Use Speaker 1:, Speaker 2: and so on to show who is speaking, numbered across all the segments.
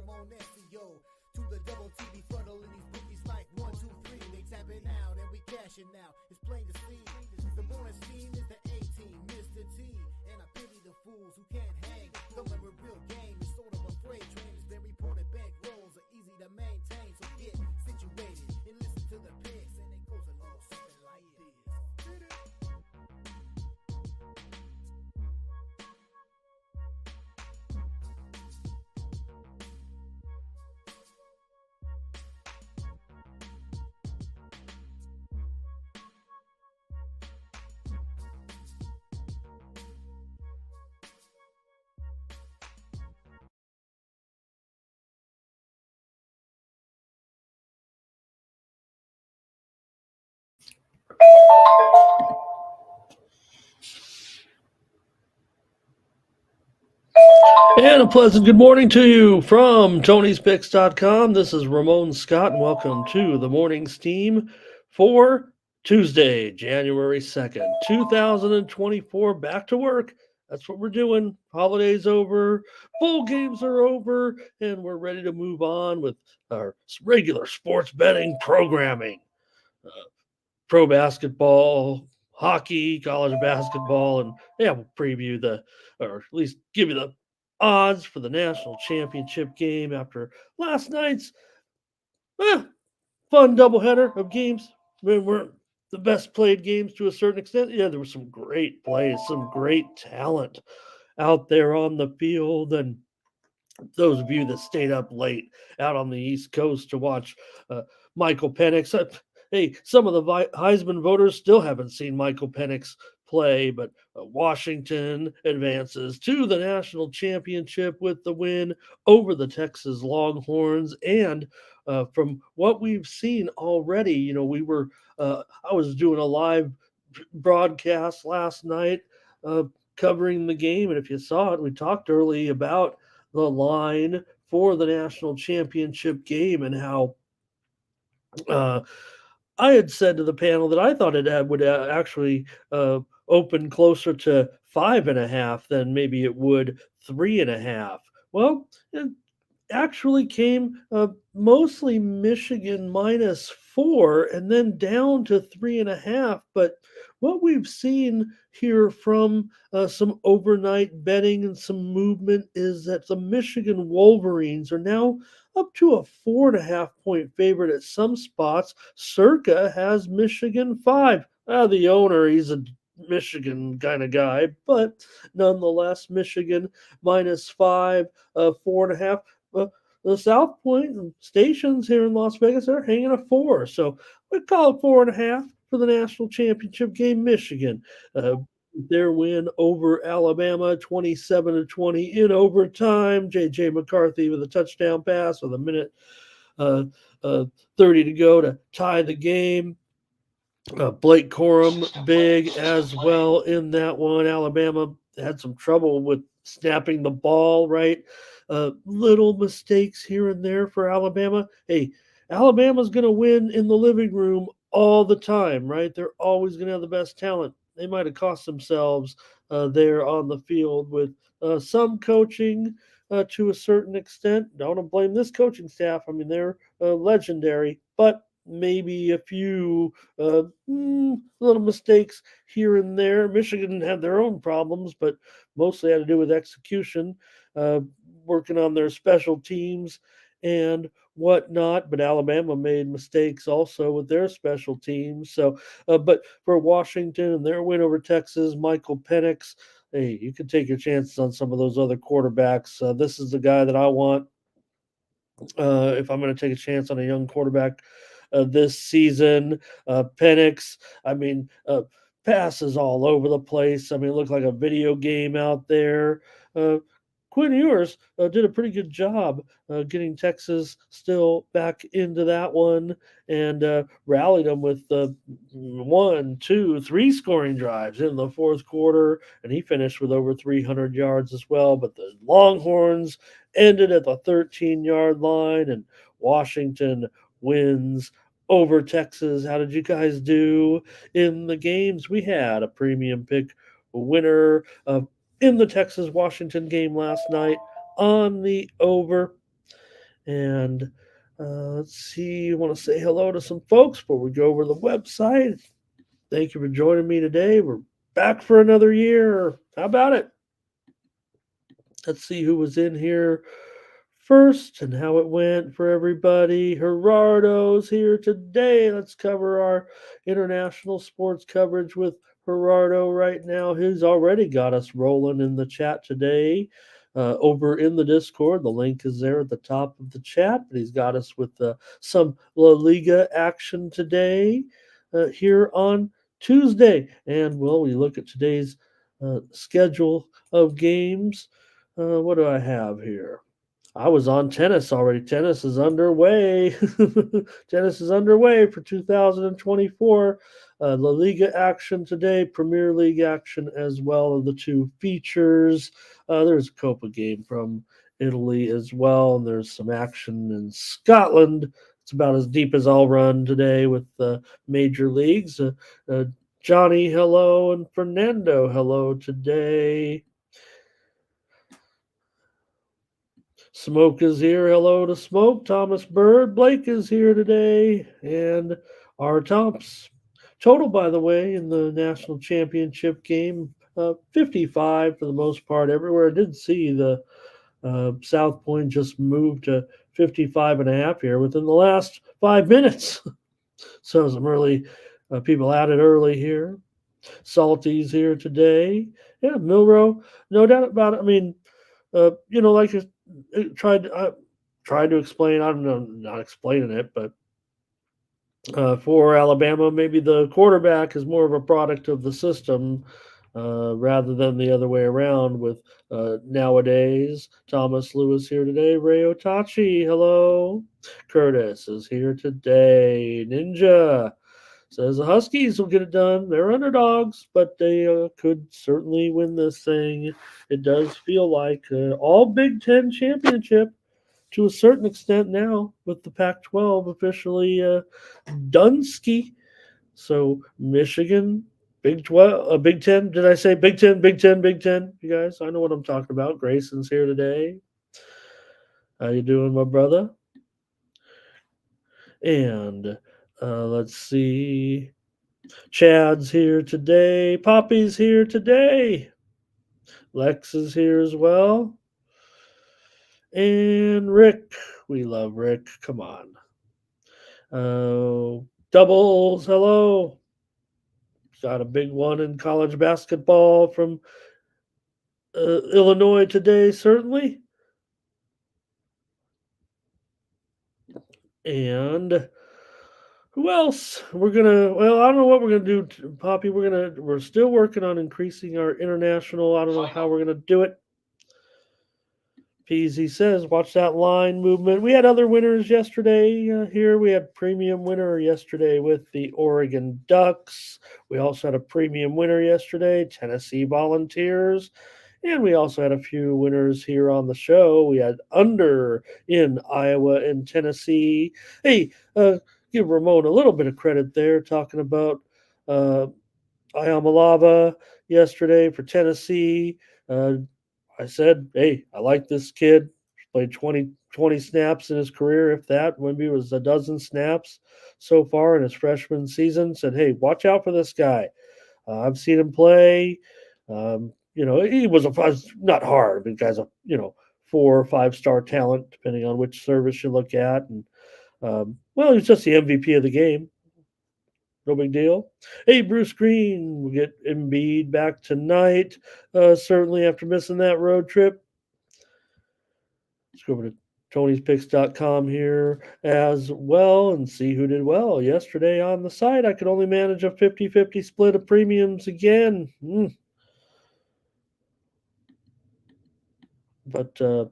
Speaker 1: Ramon SEO. To the double TV funnel in these bookies like 1, 2, 3. They tapping out and we cashing out. It's plain to see. The morning steam is the A-team, Mr. T. And I pity the fools who can't hang. Coming with real game is sort of a freight train. It's been reported bank rolls are easy to maintain. So get situated and listen to the picks. And it goes a little something like this.
Speaker 2: And a pleasant good morning to you from Tony'sPicks.com. This is Ramon Scott, and welcome to the morning steam for Tuesday, January 2nd, 2024. Back to work. That's what we're doing. Holidays over, bowl games are over, and we're ready to move on with our regular sports betting programming. Pro basketball, hockey, college basketball, and we'll preview or at least give you the odds for the national championship game after last night's fun doubleheader of games. They weren't the best played games to a certain extent. Yeah, there was some great plays, some great talent out there on the field, and those of you that stayed up late out on the East Coast to watch Michael Penix. Hey, some of the Heisman voters still haven't seen Michael Penix play, but Washington advances to the national championship with the win over the Texas Longhorns. And from what we've seen already, I was doing a live broadcast last night covering the game, and if you saw it, we talked early about the line for the national championship game and how I had said to the panel that I thought it would actually open closer to 5.5 than maybe it would 3.5. Well, it actually came mostly Michigan -4 and then down to 3.5. But what we've seen here from some overnight betting and some movement is that the Michigan Wolverines are now up to a 4.5-point favorite at some spots. Circa has Michigan 5. The owner, he's a Michigan kind of guy, but nonetheless, Michigan -5, 4.5. The South Point stations here in Las Vegas are hanging a 4. So we call it 4.5 for the national championship game. Michigan, their win over Alabama, 27-20 in overtime. J.J. McCarthy with a touchdown pass with a minute 30 to go to tie the game. Blake Corum big as well in that one. Alabama had some trouble with snapping the ball, right? Little mistakes here and there for Alabama. Hey, Alabama's going to win in the living room all the time, right? They're always going to have the best talent. They might have cost themselves there on the field with some coaching to a certain extent. Don't blame this coaching staff. I mean, they're legendary, but maybe a few little mistakes here and there. Michigan had their own problems, but mostly had to do with execution, working on their special teams and whatnot. But Alabama made mistakes also with their special teams. So, but for Washington and their win over Texas, Michael Penix, hey, you can take your chances on some of those other quarterbacks. This is the guy that I want if I'm going to take a chance on a young quarterback this season. Penix, I mean, passes all over the place. I mean, it looked like a video game out there. Quinn Ewers did a pretty good job getting Texas still back into that one and rallied them with 1, 2, 3 scoring drives in the fourth quarter, and he finished with over 300 yards as well. But the Longhorns ended at the 13-yard line, and Washington wins over Texas. How did you guys do in the games? We had a premium pick winner in the Texas-Washington game last night on the over. And let's see, I want to say hello to some folks before we go over the website. Thank you for joining me today. We're back for another year. How about it? Let's see who was in here first and how it went for everybody. Gerardo's here today. Let's cover our international sports coverage with Gerardo right now. He's already got us rolling in the chat today. Over in the Discord, the link is there at the top of the chat. But he's got us with some La Liga action today here on Tuesday. And well, we look at today's schedule of games. What do I have here? I was on tennis already. Tennis is underway. Tennis is underway for 2024. La Liga action today, Premier League action as well of the two features. There's a Copa game from Italy as well, and there's some action in Scotland. It's about as deep as I'll run today with the major leagues. Johnny, hello, and Fernando, hello today. Smoke is here. Hello to Smoke. Thomas Bird. Blake is here today. And our Tomps. Total, by the way, in the national championship game, 55 for the most part everywhere. I did see the South Point just moved to 55.5 here within the last 5 minutes. So some early people at it early here. Salty's here today. Yeah, Milrow, no doubt about it. I mean, like tried to explain. I don't know, not explaining it, but for Alabama, maybe the quarterback is more of a product of the system rather than the other way around. With nowadays, Thomas Lewis here today. Ray Otachi, hello. Curtis is here today. Ninja says the Huskies will get it done. They're underdogs, but they could certainly win this thing. It does feel like all Big Ten championship to a certain extent now, with the Pac-12 officially Dunsky. So Michigan, Big 12, Big Ten. Did I say Big Ten? Big Ten, Big Ten. You guys, I know what I'm talking about. Grayson's here today. How you doing, my brother? And let's see. Chad's here today. Poppy's here today. Lex is here as well. And Rick. We love Rick. Come on. Doubles. Hello. Got a big one in college basketball from Illinois today, certainly. And who else? I don't know what we're gonna do, Poppy. We're still working on increasing our international. I don't know how we're gonna do it. Peasy says, watch that line movement. We had other winners yesterday here. We had premium winner yesterday with the Oregon Ducks. We also had a premium winner yesterday, Tennessee Volunteers. And we also had a few winners here on the show. We had under in Iowa and Tennessee. Hey, give Ramon a little bit of credit there, talking about Ayamalava yesterday for Tennessee. I said, hey, I like this kid. He's played 20 snaps in his career, if that. Wimby was a dozen snaps so far in his freshman season. Said, hey, watch out for this guy. I've seen him play. He was not hard, but guy's a 4 or 5 star talent, depending on which service you look at. And he's just the MVP of the game. No big deal. Hey, Bruce Green, we'll get Embiid back tonight, certainly after missing that road trip. Let's go over to Tony'sPicks.com here as well and see who did well. Yesterday on the site, I could only manage a 50-50 split of premiums again. But go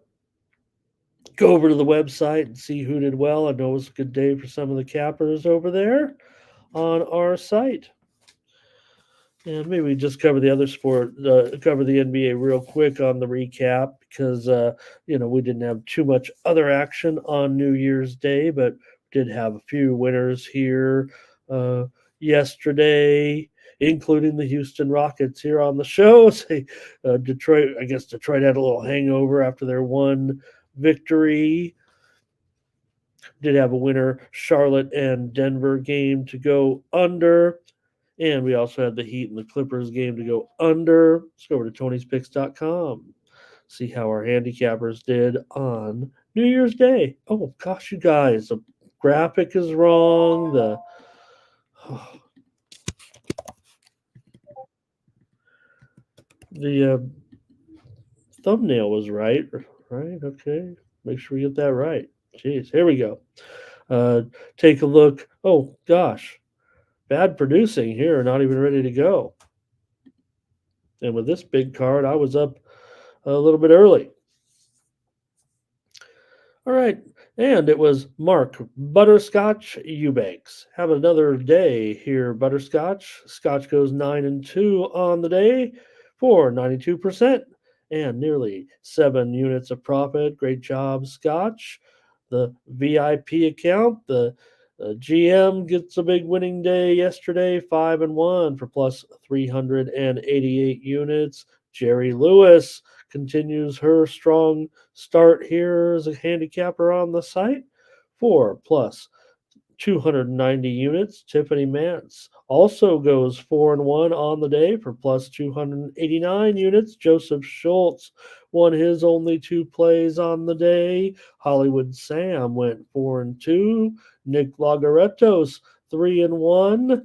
Speaker 2: over to the website and see who did well. I know it was a good day for some of the cappers over there on our site. And maybe we just cover the other sport, cover the NBA real quick on the recap because, we didn't have too much other action on New Year's Day, but did have a few winners here yesterday, including the Houston Rockets here on the show. Detroit had a little hangover after their one victory. Did have a winner, Charlotte and Denver game to go under. And we also had the Heat and the Clippers game to go under. Let's go over to Tony'sPicks.com. See how our handicappers did on New Year's Day. Oh, gosh, you guys, the graphic is wrong. The thumbnail was right. Right? Okay. Make sure we get that right. Jeez, here we go. Take a look. Oh, gosh. Bad producing here. Not even ready to go. And with this big card, I was up a little bit early. All right. And it was Mark Butterscotch Eubanks. Have another day here, Butterscotch. Scotch goes 9-2 on the day for 92% and nearly 7 units of profit. Great job, Scotch. The VIP account, the GM gets a big winning day yesterday, 5-1 for plus 388 units. Jerry Lewis continues her strong start here as a handicapper on the site for plus 290 units. Tiffany Mance also goes 4-1 on the day for plus 289 units. Joseph Schultz won his only 2 plays on the day. Hollywood Sam went 4-2. Nick Lagaretos 3-1.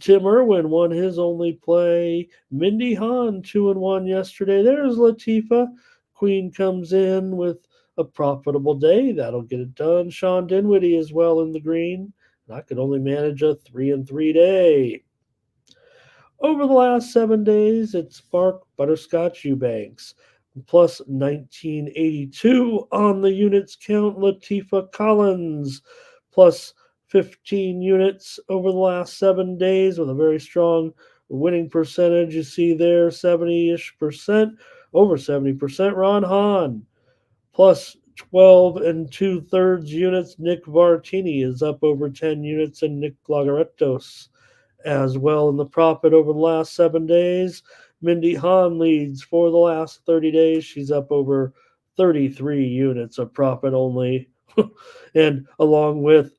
Speaker 2: Tim Irwin won his only play. Mindy Hahn 2-1 yesterday. There's Latifa. Queen comes in with a profitable day. That'll get it done. Sean Dinwiddie is well in the green. And I could only manage a 3-3 day. Over the last 7 days, it's Mark Butterscotch Eubanks. Plus 1982 on the units count. Latifa Collins plus 15 units over the last 7 days with a very strong winning percentage. You see there 70-ish percent, over 70%. Ron Hahn plus 12 2/3 units. Nick Vartini is up over 10 units, and Nick Lagaretos as well in the profit over the last 7 days. Mindy Hahn leads for the last 30 days. She's up over 33 units of profit only. And along with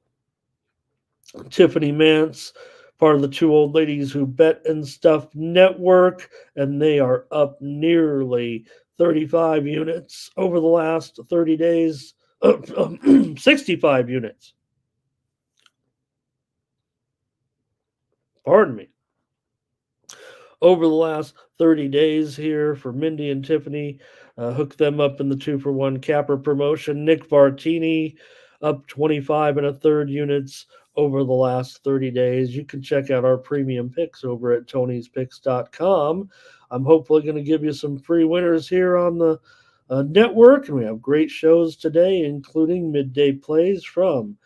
Speaker 2: Tiffany Mance, part of the 2 old ladies who bet and stuff network, and they are up nearly 35 units over the last 30 days. 65 units. Pardon me. Over the last 30 days here for Mindy and Tiffany. Hook them up in the 2-for-1 capper promotion. Nick Vartini up 25 1/3 units over the last 30 days. You can check out our premium picks over at Tony'sPicks.com. I'm hopefully going to give you some free winners here on the network, and we have great shows today, including midday plays from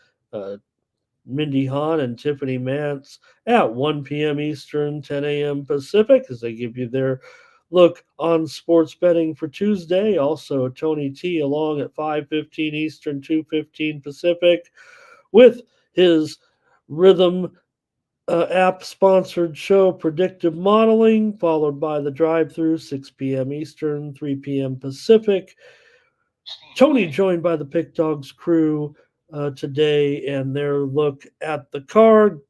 Speaker 2: Mindy Hahn and Tiffany Mance at 1 p.m. Eastern, 10 a.m. Pacific, as they give you their look on sports betting for Tuesday. Also, Tony T along at 5:15 Eastern, 2:15 Pacific, with his Rhythm app-sponsored show, Predictive Modeling, followed by the drive-through, 6 p.m. Eastern, 3 p.m. Pacific. Tony joined by the Pick Dogs crew today and their look at the card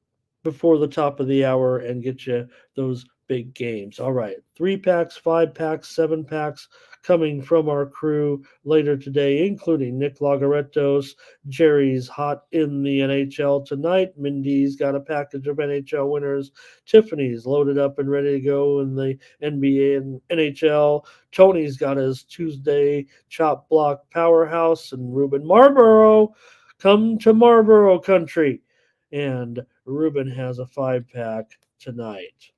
Speaker 2: before the top of the hour and get you those big games. All right, 3-packs, 5-packs, 7-packs coming from our crew later today, including Nick Lagaretos. Jerry's hot in the NHL tonight. Mindy's got a package of NHL winners. Tiffany's loaded up and ready to go in the NBA and NHL. Tony's got his Tuesday chop block powerhouse, and Ruben Marlboro, come to Marlboro country. And Ruben has a 5-pack tonight.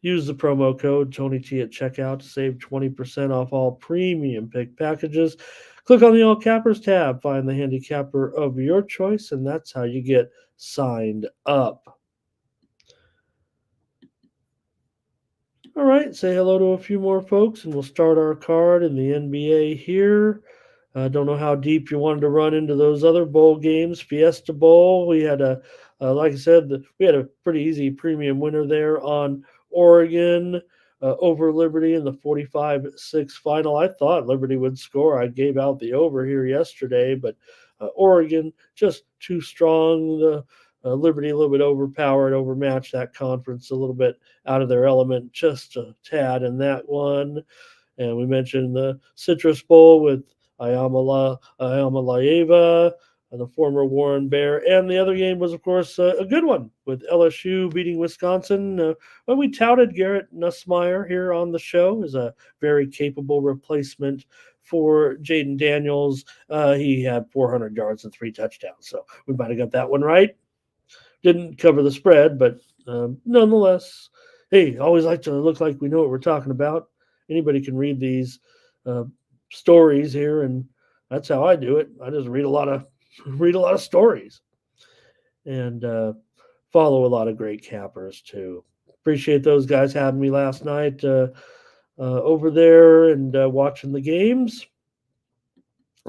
Speaker 2: Use the promo code TonyT at checkout to save 20% off all premium pick packages. Click on the All Cappers tab, find the handicapper of your choice, and that's how you get signed up. All right, say hello to a few more folks, and we'll start our card in the NBA here. I don't know how deep you wanted to run into those other bowl games. Fiesta Bowl, we had like I said, we had a pretty easy premium winner there on Oregon over Liberty in the 45-6 final. I thought Liberty would score. I gave out the over here yesterday, but Oregon, just too strong. The Liberty a little bit overpowered, overmatched that conference a little bit out of their element, just a tad in that one. And we mentioned the Citrus Bowl with Ayamalaeva, the former Warren Bear. And the other game was, of course, a good one with LSU beating Wisconsin. When we touted Garrett Nussmeier here on the show as a very capable replacement for Jaden Daniels, he had 400 yards and 3 touchdowns. So we might have got that one right. Didn't cover the spread, but nonetheless, hey, always like to look like we know what we're talking about. Anybody can read these stories here, and that's how I do it. I just read a lot of stories, and follow a lot of great cappers too. Appreciate those guys having me last night over there and watching the games.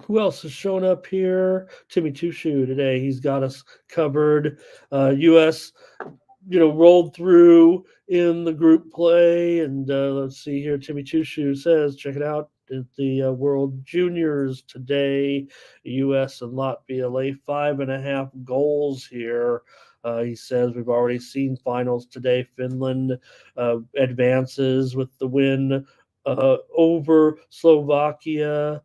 Speaker 2: Who else has shown up here? Timmy Tushu today. He's got us covered. U.S. rolled through in the group play, and let's see here. Timmy Tushu says, check it out at the World Juniors today. U.S. and Latvia lay 5.5 goals here. He says we've already seen finals today. Finland advances with the win over Slovakia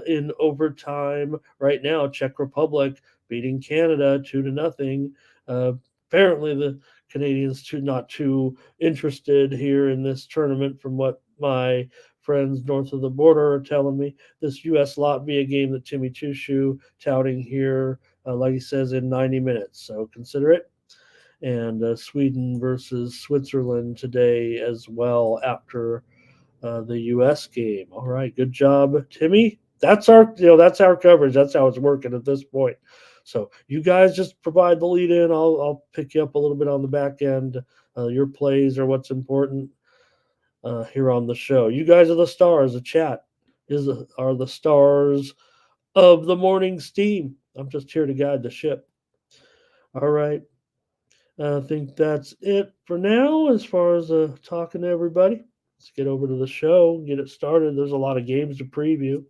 Speaker 2: in overtime. Right now, Czech Republic beating Canada 2-0. Apparently, the Canadiens not too interested here in this tournament, from what my friends north of the border are telling me. This U.S. Latvia game that Timmy Tushu touting here, like he says, in 90 minutes. So consider it. And Sweden versus Switzerland today as well after the U.S. game. All right, good job, Timmy. That's our coverage. That's how it's working at this point. So you guys just provide the lead in. I'll pick you up a little bit on the back end. Your plays are what's important here on the show. You guys are the stars. The chat are the stars of the morning's team. I'm just here to guide the ship. All right. I think that's it for now as far as talking to everybody. Let's get over to the show, get it started. There's a lot of games to preview.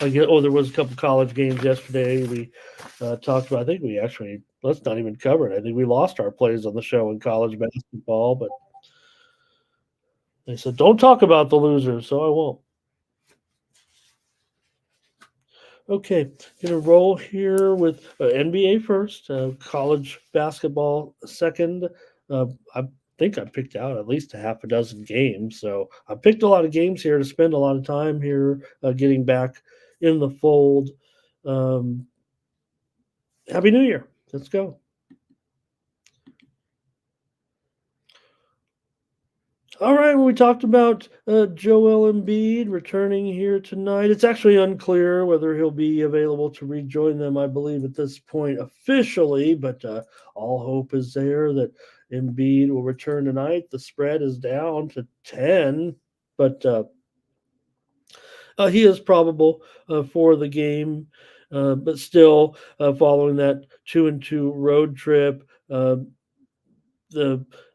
Speaker 2: There was a couple college games yesterday we talked about. I think we actually, let's not even cover it. I think we lost our plays on the show in college basketball, but they said, don't talk about the losers, so I won't. Okay, going to roll here with NBA first, college basketball second. I think I picked out at least a half a dozen games, so I picked a lot of games here to spend a lot of time here getting back in the fold. Happy New Year. Let's go. All right, well, we talked about Joel Embiid returning here tonight. It's actually unclear whether he'll be available to rejoin them, I believe, at this point officially, but all hope is there that Embiid will return tonight. The spread is down to 10, but he is probable for the game. But still, following that 2-2 road trip,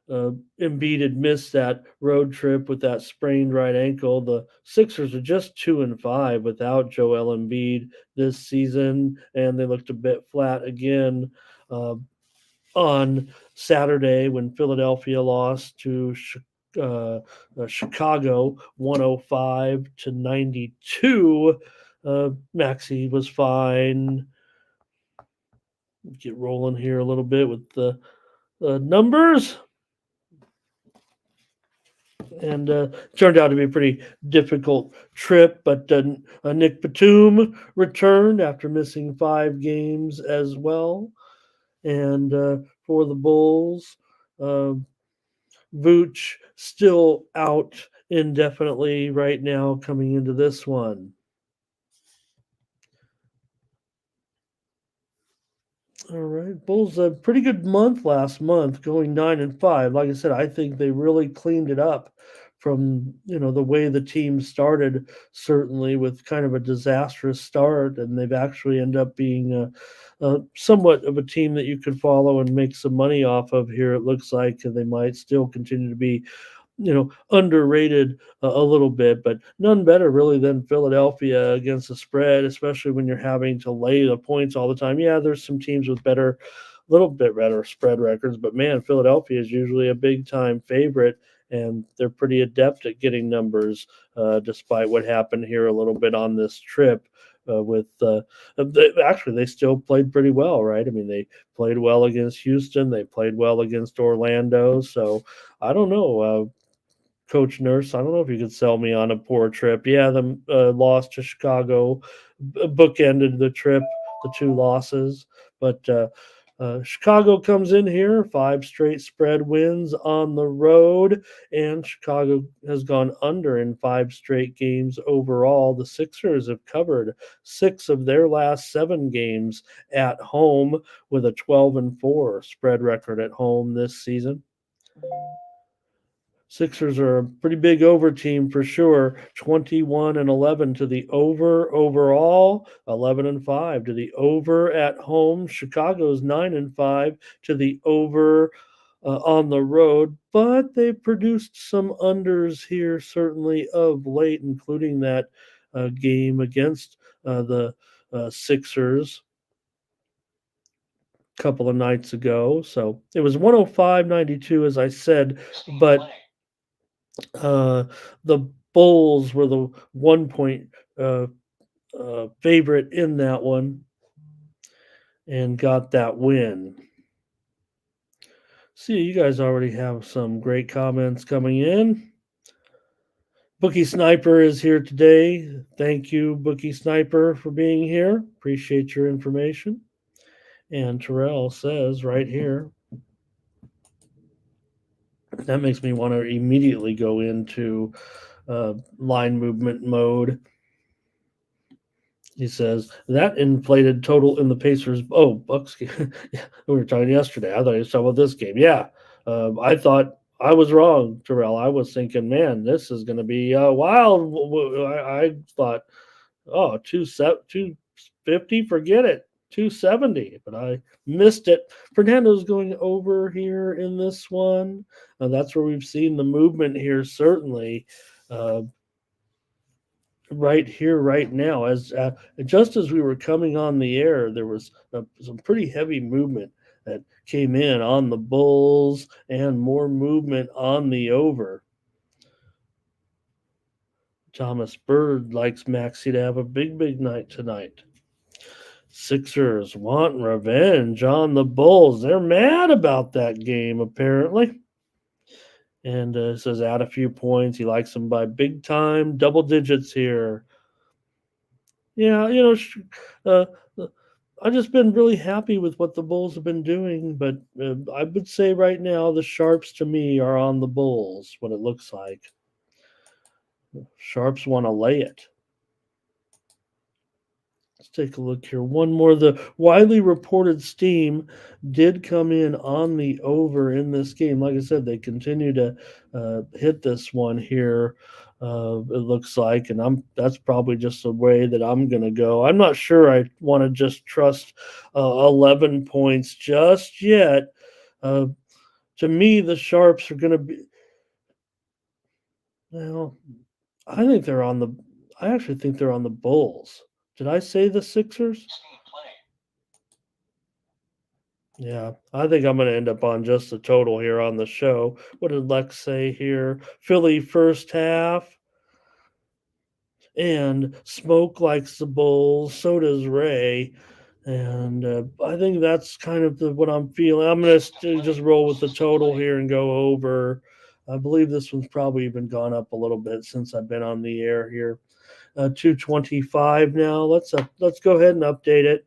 Speaker 2: Embiid had missed that road trip with that sprained right ankle. The Sixers are just 2-5 without Joel Embiid this season, and they looked a bit flat again on Saturday when Philadelphia lost to Chicago 105-92. Maxey was fine. Get rolling here a little bit with the numbers. And turned out to be a pretty difficult trip, but Nick Batum returned after missing 5 games as well. And for the Bulls, Vooch still out indefinitely right now coming into this one. All right, Bulls a pretty good month last month, going 9-5. Like I said, I think they really cleaned it up from the way the team started. Certainly with kind of a disastrous start, and they've actually ended up being somewhat of a team that you could follow and make some money off of here. It looks like they might still continue to be underrated a little bit, but none better really than Philadelphia against the spread, especially when you're having to lay the points all the time. Yeah, there's some teams with little bit better spread records, but man, Philadelphia is usually a big time favorite, and they're pretty adept at getting numbers, despite what happened here a little bit on this trip. They still played pretty well, right? I mean, they played well against Houston, they played well against Orlando, so I don't know. Coach Nurse, I don't know if you could sell me on a poor trip. Yeah, the loss to Chicago bookended the trip, the two losses. But Chicago comes in here, 5 straight spread wins on the road, and Chicago has gone under in 5 straight games overall. The Sixers have covered 6 of their last 7 games at home with a 12-4 spread record at home this season. Sixers are a pretty big over team for sure. 21-11 to the over overall, 11-5 to the over at home. Chicago's 9-5 to the over on the road, but they produced some unders here certainly of late, including that game against the Sixers a couple of nights ago. So it was 105-92, as I said, but the Bulls were the 1 point favorite in that one and got that win. See, you guys already have some great comments coming in. Bookie Sniper is here today. Thank you, Bookie Sniper, for being here. Appreciate your information. And Terrell says right here, that makes me want to immediately go into line movement mode. He says that inflated total in the Pacers. Oh, Bucks game. We were talking yesterday. I thought he was talking about this game. Yeah, I thought I was wrong, Terrell. I was thinking, man, this is going to be wild. I thought, 250, forget it. 270, but I missed it. Fernando's going over here in this one. That's where we've seen the movement here, certainly. Right here, right now, as just as we were coming on the air, there was some pretty heavy movement that came in on the Bulls and more movement on the over. Thomas Bird likes Maxey to have a big night tonight. Sixers want revenge on the Bulls. They're mad about that game, apparently. And says add a few points. He likes them by big time, double digits here. Yeah, I've just been really happy with what the Bulls have been doing, but I would say right now the Sharps to me are on the Bulls, what it looks like. Sharps want to lay it. Let's take a look here. One more. The widely reported steam did come in on the over in this game. Like I said, they continue to hit this one here. It looks like, and that's probably just the way that I'm going to go. I'm not sure I want to just trust 11 points just yet. To me, the Sharps are going to be. Well, I actually think they're on the Bulls. Did I say the Sixers? Yeah, I think I'm going to end up on just the total here on the show. What did Lex say here? Philly first half. And Smoke likes the Bulls. So does Ray. And I think that's kind of what I'm feeling. I'm going to just roll with the total here and go over. I believe this one's probably even gone up a little bit since I've been on the air here. 225 now. Let's go ahead and update it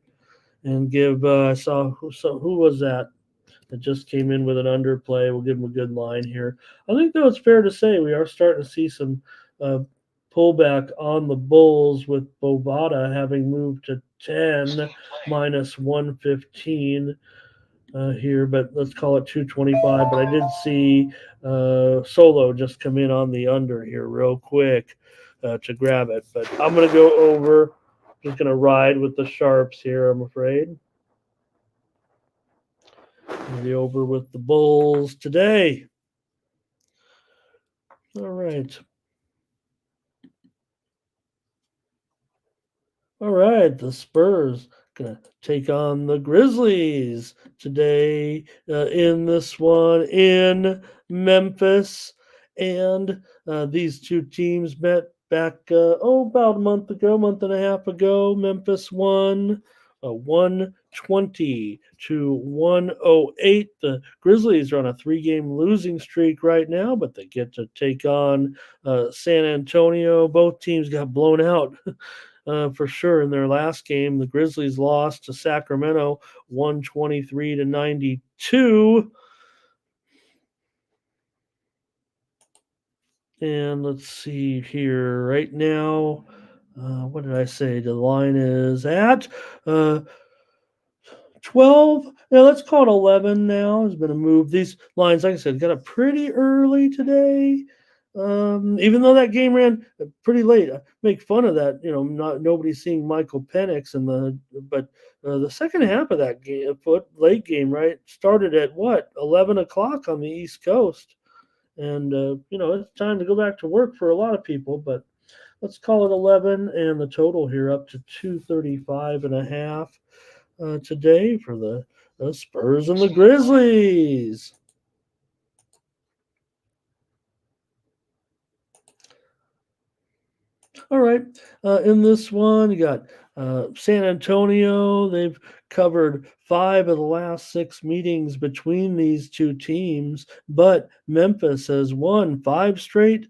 Speaker 2: and give. Who was that just came in with an underplay? We'll give him a good line here. I think though it's fair to say we are starting to see some pullback on the Bulls with Bovada having moved to 10 minus 115 here, but let's call it 225. But I did see Solo just come in on the under here real quick to grab it. But I'm going to go over. Just going to ride with the Sharps here, I'm afraid. The over with the Bulls today. All right. All right, the Spurs gonna take on the Grizzlies today in this one in Memphis, and these two teams met back about a month ago, month and a half ago. Memphis won 120 to 108. The Grizzlies are on a three-game losing streak right now, but they get to take on San Antonio. Both teams got blown out for sure in their last game. The Grizzlies lost to Sacramento 123 to 92. And let's see here right now. What did I say? The line is at uh, 12. Yeah, let's call it 11 now. There's been a move. These lines, like I said, got up pretty early today. Even though that game ran pretty late, I make fun of that. Not nobody seeing Michael Penix but the second half of that game, late game, right, started at what 11 o'clock on the East Coast, and it's time to go back to work for a lot of people. But let's call it 11, and the total here up to 235 and a half today for the Spurs and the Grizzlies. All right. In this one, you got San Antonio. They've covered 5 of the last 6 meetings between these two teams, but Memphis has won 5 straight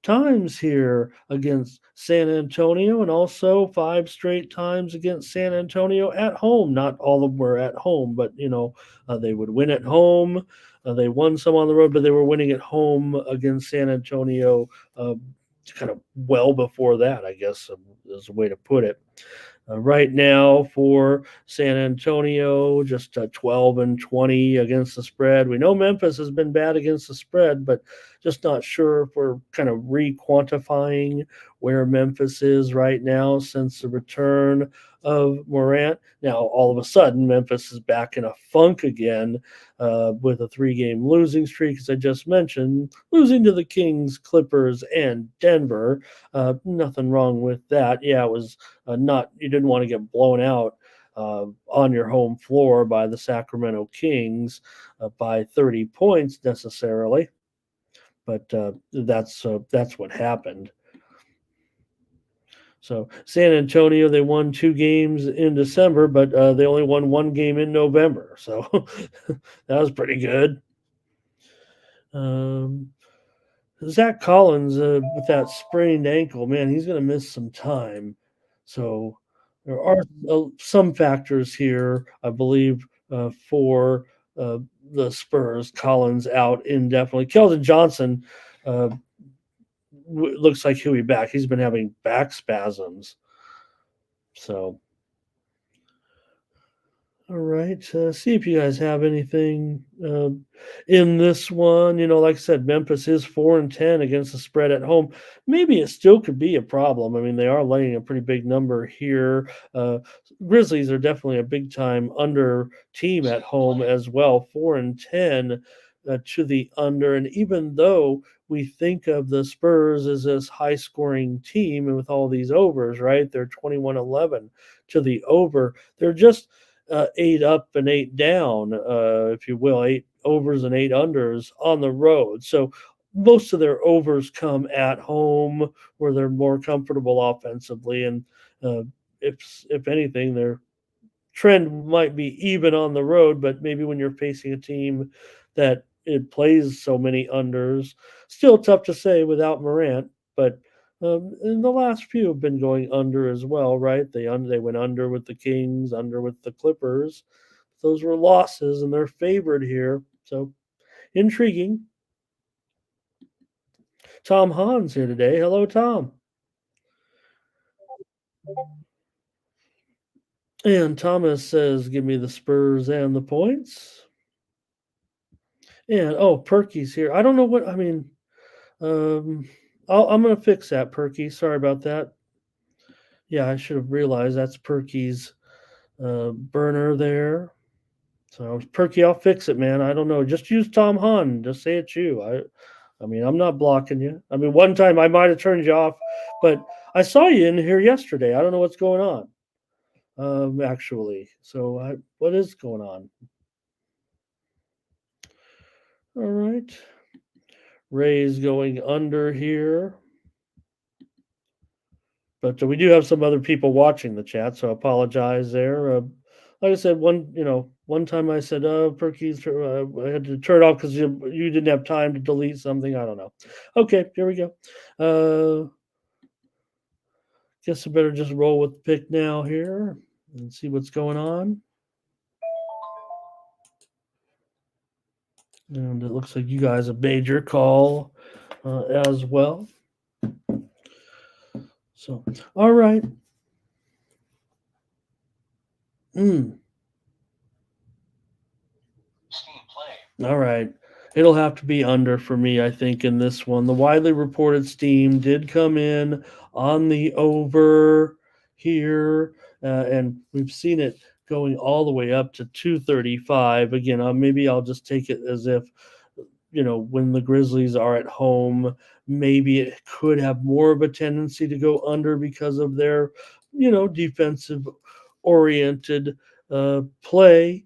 Speaker 2: times here against San Antonio, and also 5 straight times against San Antonio at home. Not all of them were at home, but they would win at home. They won some on the road, but they were winning at home against San Antonio kind of well before that, I guess is a way to put it. Right now for San Antonio, just 12 and 20 against the spread. We know Memphis has been bad against the spread, but just not sure if we're kind of re-quantifying where Memphis is right now since the return of Morant. Now, all of a sudden, Memphis is back in a funk again with a 3-game losing streak, as I just mentioned, losing to the Kings, Clippers, and Denver. Nothing wrong with that. Yeah, it was not, you didn't want to get blown out on your home floor by the Sacramento Kings by 30 points necessarily, but that's what happened. So San Antonio, they won 2 games in December, but they only won 1 game in November. So that was pretty good. Zach Collins with that sprained ankle, man, he's going to miss some time. So there are some factors here, I believe, for the Spurs. Collins out indefinitely. Keldon Johnson looks like he'll be back. He's been having back spasms. So, all right. See if you guys have anything in this one. Like I said, Memphis is 4-10 against the spread at home. Maybe it still could be a problem. I mean, they are laying a pretty big number here. Grizzlies are definitely a big time under team at home as well. 4-10 to the under. And even though we think of the Spurs as this high scoring team and with all these overs, right? They're 21-11 to the over. They're just 8 up and 8 down, if you will, 8 overs and 8 unders on the road. So most of their overs come at home where they're more comfortable offensively. And if anything, their trend might be even on the road, but maybe when you're facing a team that it plays so many unders, still tough to say without Morant, but and the last few have been going under as well, right? They went under with the Kings, under with the Clippers. Those were losses, and they're favored here. So intriguing. Tom Hahn's here today. Hello, Tom. And Thomas says, "Give me the Spurs and the points." And Perky's here. I don't know what I mean. I'm gonna fix that, Perky. Sorry about that. Yeah, I should have realized that's Perky's burner there. So Perky, I'll fix it, man. I don't know. Just use Tom Hahn. Just say it's you. I mean, I'm not blocking you. I mean, one time I might have turned you off, but I saw you in here yesterday. I don't know what's going on, actually. So what is going on? All right. Rays going under here. But we do have some other people watching the chat, so I apologize there. Like I said, one time I said, Perky's, I had to turn it off because you didn't have time to delete something. I don't know. Okay, here we go. Guess I better just roll with the pick now here and see what's going on. And it looks like you guys have made your call as well. So, all right. All right. It'll have to be under for me, I think, in this one. The widely reported steam did come in on the over here, and we've seen it going all the way up to 235. Again, maybe I'll just take it as if, when the Grizzlies are at home, maybe it could have more of a tendency to go under because of their, defensive oriented play.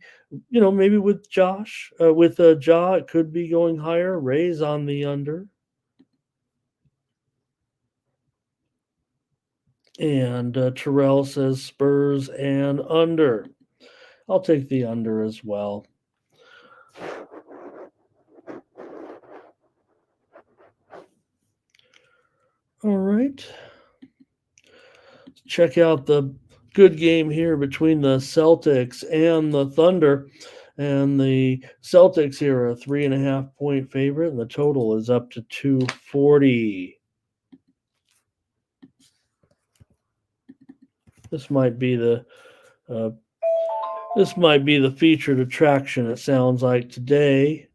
Speaker 2: Maybe with Josh, with Ja, it could be going higher. Rays on the under. And Terrell says Spurs and under. I'll take the under as well. All right. Check out the good game here between the Celtics and the Thunder. And the Celtics here are a 3.5 point favorite, and the total is up to 240. This might be the featured attraction, it sounds like, today,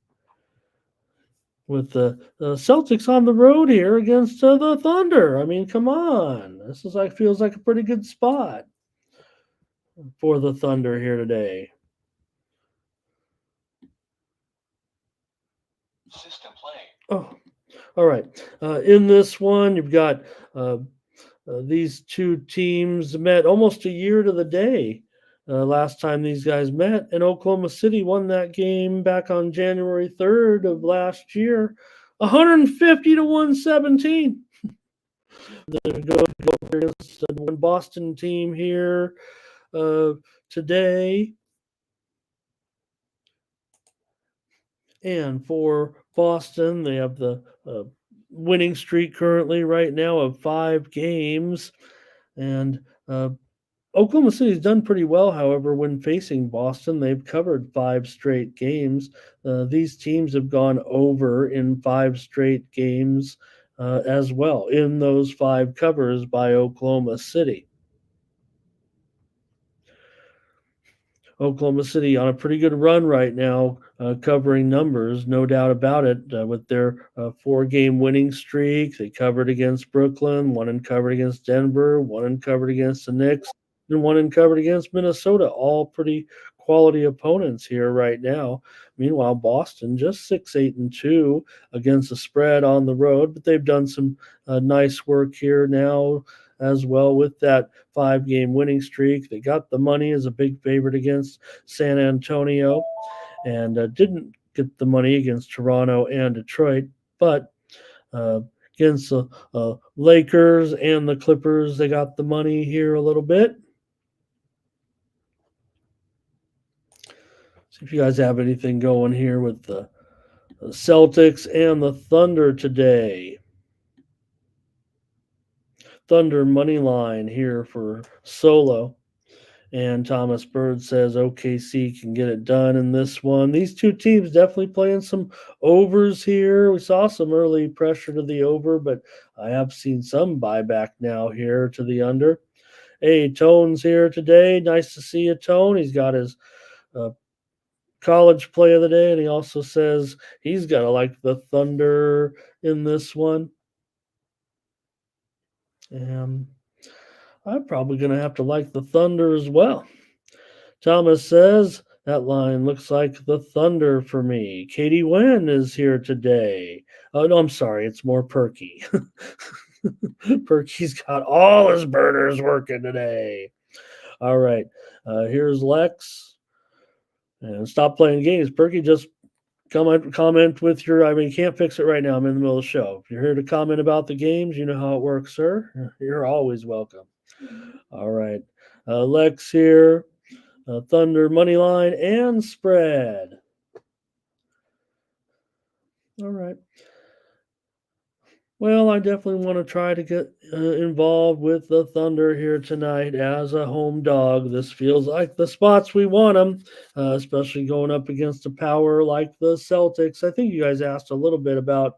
Speaker 2: with the Celtics on the road here against the Thunder. I mean, come on. This feels like a pretty good spot for the Thunder here today. System play. Oh, all right. In this one, you've got these two teams met almost a year to the day. Last time these guys met, and Oklahoma City won that game back on January 3rd of last year, 150 to 117. They're going to go against the Boston team here today. And for Boston, they have the winning streak currently right now of 5 games. And Oklahoma City's done pretty well, however, when facing Boston. They've covered 5 straight games. These teams have gone over in 5 straight games as well in those 5 covers by Oklahoma City. Oklahoma City on a pretty good run right now, covering numbers, no doubt about it, with their 4-game winning streak. They covered against Brooklyn, one and covered against Denver, one and covered against the Knicks, and one and covered against Minnesota. All pretty quality opponents here right now. Meanwhile, Boston just 6-8-2 against the spread on the road, but they've done some nice work here now as well with that 5-game winning streak. They got the money as a big favorite against San Antonio, and didn't get the money against Toronto and Detroit, but against the Lakers and the Clippers, they got the money here a little bit. See if you guys have anything going here with the Celtics and the Thunder today. Thunder money line here for Solo. And Thomas Bird says OKC can get it done in this one. These two teams definitely playing some overs here. We saw some early pressure to the over, but I have seen some buyback now here to the under. Hey, Tone's here today. Nice to see you, Tone. He's got his college play of the day, and he also says he's got to like the Thunder in this one. And I'm probably going to have to like the Thunder as well. Thomas says That line looks like the Thunder for me. Katie Wynn is here today. Oh, no, I'm sorry. It's more Perky. Perky's got all his burners working today. All right. Here's Lex. And stop playing games. Perky, just comment with your. I mean, you can't fix it right now. I'm in the middle of the show. If you're here to comment about the games, you know how it works, sir. You're always welcome. All right. Lex here. Thunder money line and spread. All right. Well, I definitely want to try to get involved with the Thunder here tonight as a home dog. This feels like the spots we want them, especially going up against a power like the Celtics. I think you guys asked a little bit about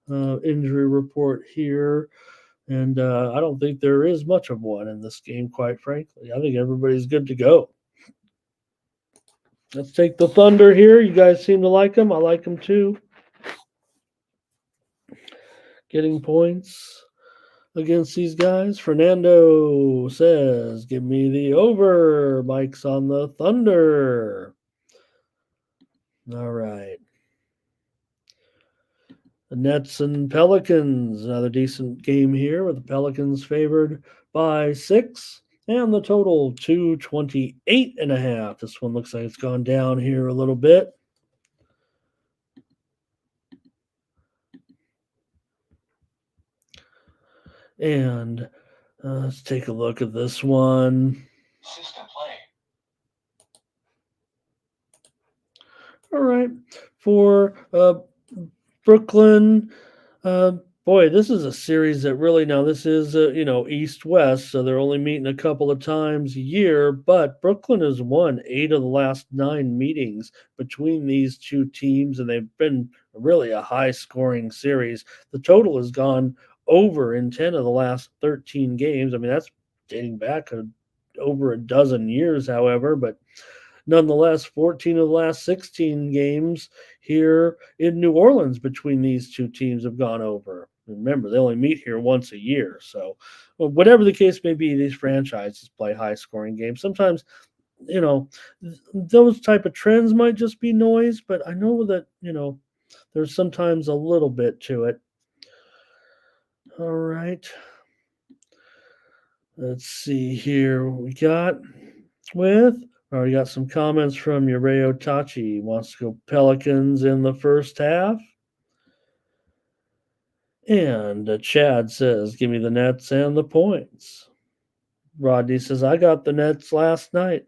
Speaker 2: injury report here, and I don't think there is much of one in this game, quite frankly. I think everybody's good to go. Let's take the Thunder here. You guys seem to like them. I like them too. Getting points against these guys. Fernando says, give me the over. Mike's on the Thunder. All right. The Nets and Pelicans. Another decent game here with the Pelicans favored by 6. And the total 228.5. This one looks like it's gone down here a little bit. And let's take a look at this one. System play. All right. For Brooklyn, boy, this is a series that really, now this is, East-West, so they're only meeting a couple of times a year, but Brooklyn has won 8 of the last 9 meetings between these two teams, and they've been really a high-scoring series. The total has gone over in 10 of the last 13 games. I mean, that's dating back over a dozen years, however, but nonetheless, 14 of the last 16 games here in New Orleans between these two teams have gone over. Remember, they only meet here once a year. So, whatever the case may be, these franchises play high-scoring games. Sometimes, those type of trends might just be noise, but I know that, there's sometimes a little bit to it. All right. Let's see here what we got with. Already got some comments from Ureo Tachi. Wants to go Pelicans in the first half. And Chad says, give me the Nets and the points. Rodney says, I got the Nets last night.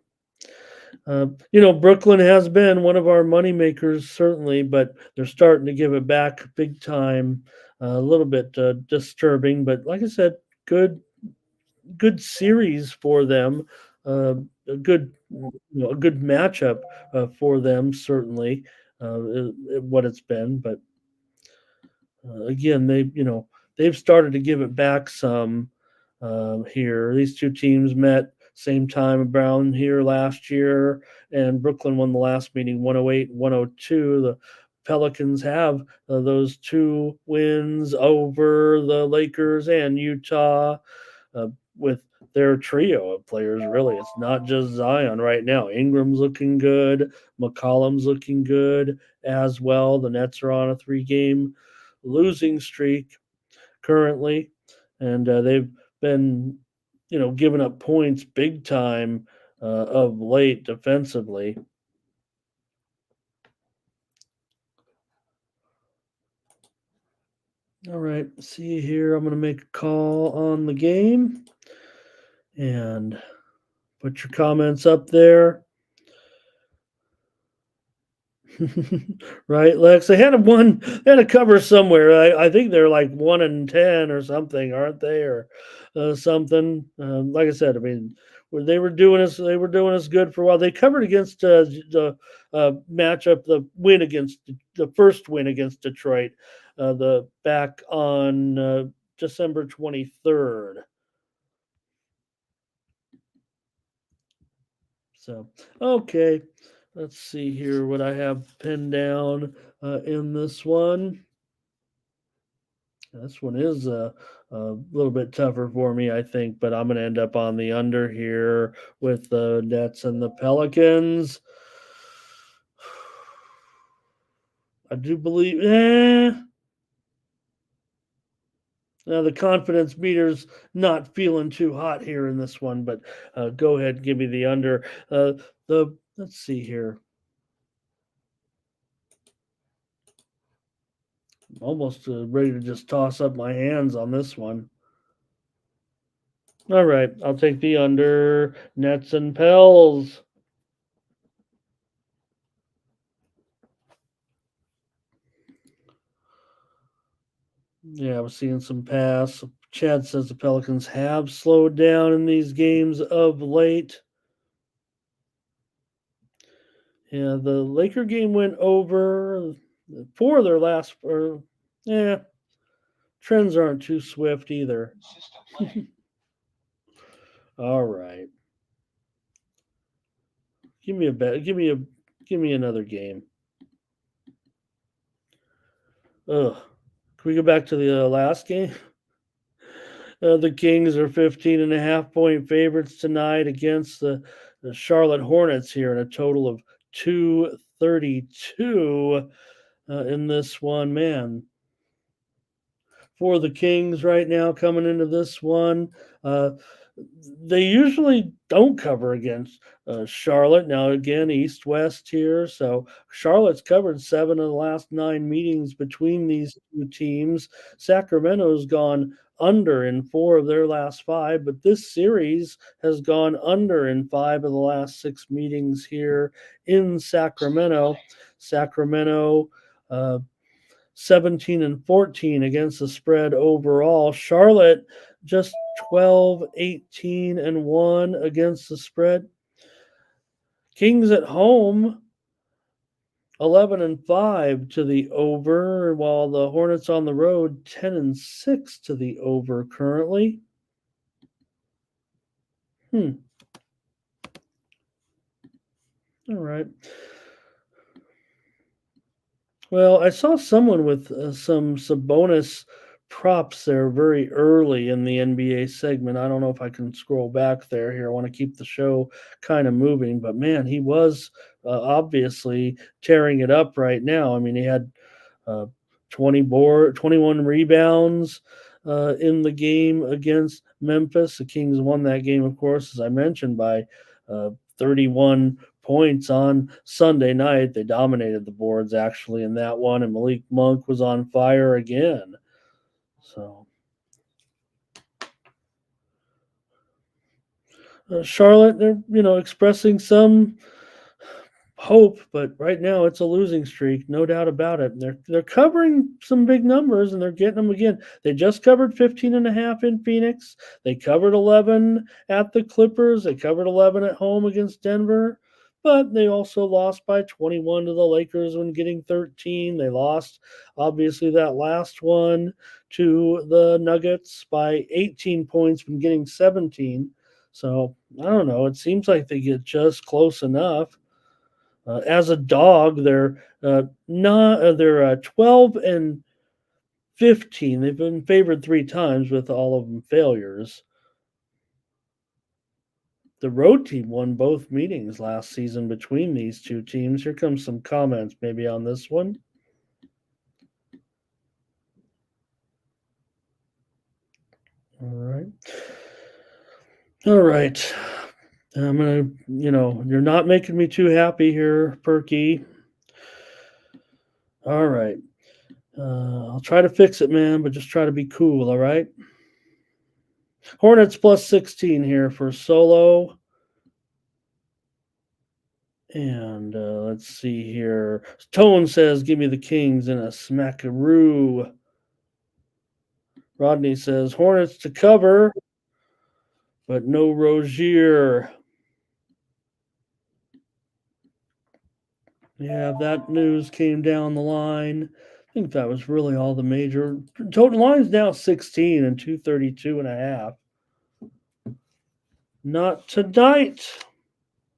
Speaker 2: Brooklyn has been one of our money makers, certainly, but they're starting to give it back big time. A little bit disturbing, but like I said, good series for them. A good matchup for them, certainly, what it's been. But again, they've started to give it back some here. These two teams met same time around here last year, and Brooklyn won the last meeting 108-102. The Pelicans have those 2 wins over the Lakers and Utah with their trio of players. Really, it's not just Zion right now. Ingram's looking good. McCollum's looking good as well. The Nets are on a 3-game losing streak currently, and they've been, giving up points big time of late defensively. All right, see here, I'm going to make a call on the game and put your comments up there. Right, Lex? They had a cover somewhere. I think they're like 1-10 or something, aren't they? Or something. Like I said, I mean, they were doing us good for a while. They covered against the matchup, the first win against Detroit, the back on December 23rd. So, okay. Let's see here what I have pinned down in this one. This one is a little bit tougher for me, I think, but I'm going to end up on the under here with the Nets and the Pelicans. I do believe. The confidence meter's not feeling too hot here in this one, but go ahead and give me the under. Let's see here. I'm almost ready to just toss up my hands on this one. All right, I'll take the under. Nets and Pels. Yeah, I was seeing some pass. Chad says the Pelicans have slowed down in these games of late. Yeah, the Laker game went over for their last. Trends aren't too swift either. All right, give me a bet. Give me another game. Ugh. Can we go back to the last game? The Kings are 15.5-point favorites tonight against the Charlotte Hornets here in a total of 232 in this one. Man, for the Kings right now coming into this one, they usually don't cover against Charlotte. Now, again, East West here. So Charlotte's covered 7 of the last 9 meetings between these two teams. Sacramento's gone under in 4 of their last 5, but this series has gone under in 5 of the last 6 meetings here in Sacramento. Sacramento, 17-14 against the spread overall. Charlotte just 12-18-1 against the spread. Kings at home 11-5 to the over, while the Hornets on the road 10-6 to the over currently. All right. Well, I saw someone with some Sabonis props there very early in the NBA segment. I don't know if I can scroll back there here. I want to keep the show kind of moving, but man, he was obviously tearing it up right now. I mean, he had 21 rebounds in the game against Memphis. The Kings won that game, of course, as I mentioned, by 31 points on Sunday night. They dominated the boards actually in that one, and Malik Monk was on fire again. So Charlotte, they're expressing some hope, but right now it's a losing streak, no doubt about it. They're covering some big numbers and they're getting them again. They just covered 15.5 in Phoenix. They covered 11 at the Clippers. They covered 11 at home against Denver, but they also lost by 21 to the Lakers when getting 13. They lost obviously that last one to the Nuggets by 18 points when getting 17. So I don't know. It seems like they get just close enough. As a dog, they're they're 12-15. They've been favored 3 times with all of them failures. The road team won both meetings last season between these two teams. Here comes some comments maybe on this one. All right. I'm going to, you're not making me too happy here, Perky. All right. I'll try to fix it, man, but just try to be cool, all right? Hornets plus 16 here for Solo. And let's see here. Tone says, give me the Kings in a smackaroo. Rodney says, Hornets to cover, but no Rozier. Yeah, that news came down the line. I think that was really all the major. Total line's now 16 and 232.5. Not tonight,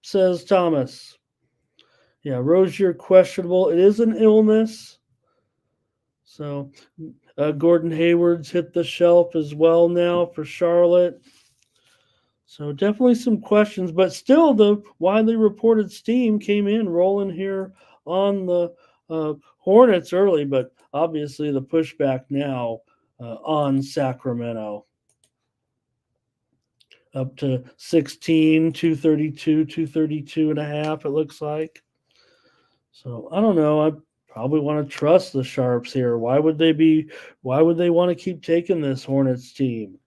Speaker 2: says Thomas. Yeah, Rozier questionable. It is an illness. So Gordon Hayward's hit the shelf as well now for Charlotte. So definitely some questions, but still the widely reported steam came in rolling here on the Hornets early, but obviously the pushback now on Sacramento. Up to 16, 232, 232 and a half, it looks like. So I don't know. I probably want to trust the Sharps here. Why would they want to keep taking this Hornets team?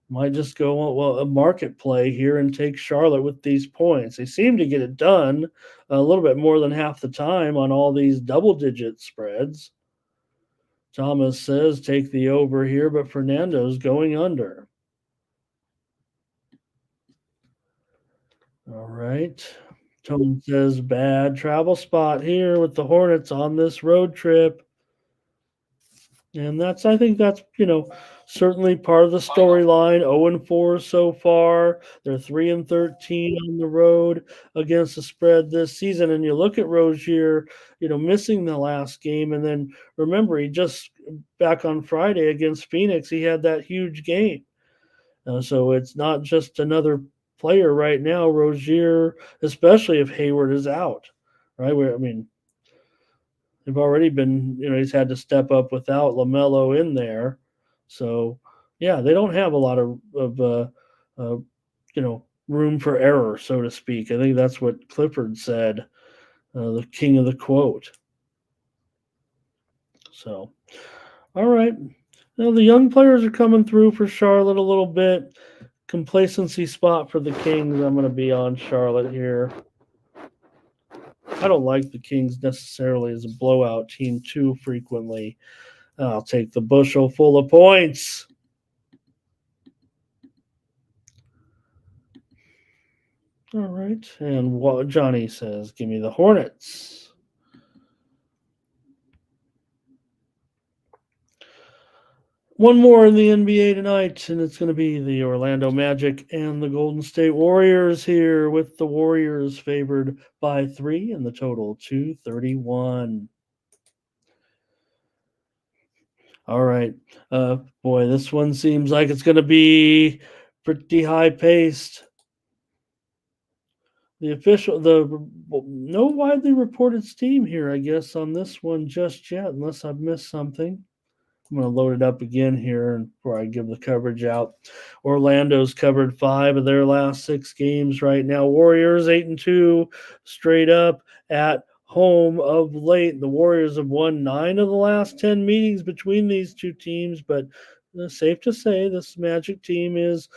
Speaker 2: Might just go a market play here and take Charlotte with these points. They seem to get it done a little bit more than half the time on all these double-digit spreads. Thomas says take the over here, but Fernando's going under. All right. Tone says bad travel spot here with the Hornets on this road trip. And I think that's, certainly part of the storyline. 0-4 so far. They're 3-13 on the road against the spread this season. And you look at Rozier, missing the last game. And then remember, he just back on Friday against Phoenix, he had that huge game. So it's not just another player right now. Rozier, especially if Hayward is out, right? They've already been, he's had to step up without LaMelo in there. So, yeah, they don't have a lot of room for error, so to speak. I think that's what Clifford said, the king of the quote. So, all right. Now, the young players are coming through for Charlotte a little bit. Complacency spot for the Kings. I'm going to be on Charlotte here. I don't like the Kings necessarily as a blowout team too frequently. I'll take the bushel full of points. All right. And Johnny says, give me the Hornets. One more in the NBA tonight, and it's going to be the Orlando Magic and the Golden State Warriors here, with the Warriors favored by 3 and the total 231. All right. Boy, this one seems like it's going to be pretty high-paced. No widely reported steam here, I guess, on this one just yet, unless I've missed something. I'm going to load it up again here before I give the coverage out. Orlando's covered 5 of their last 6 games right now. Warriors 8-2 straight up at home of late. The Warriors have won 9 of the last 10 meetings between these two teams, but safe to say this Magic team is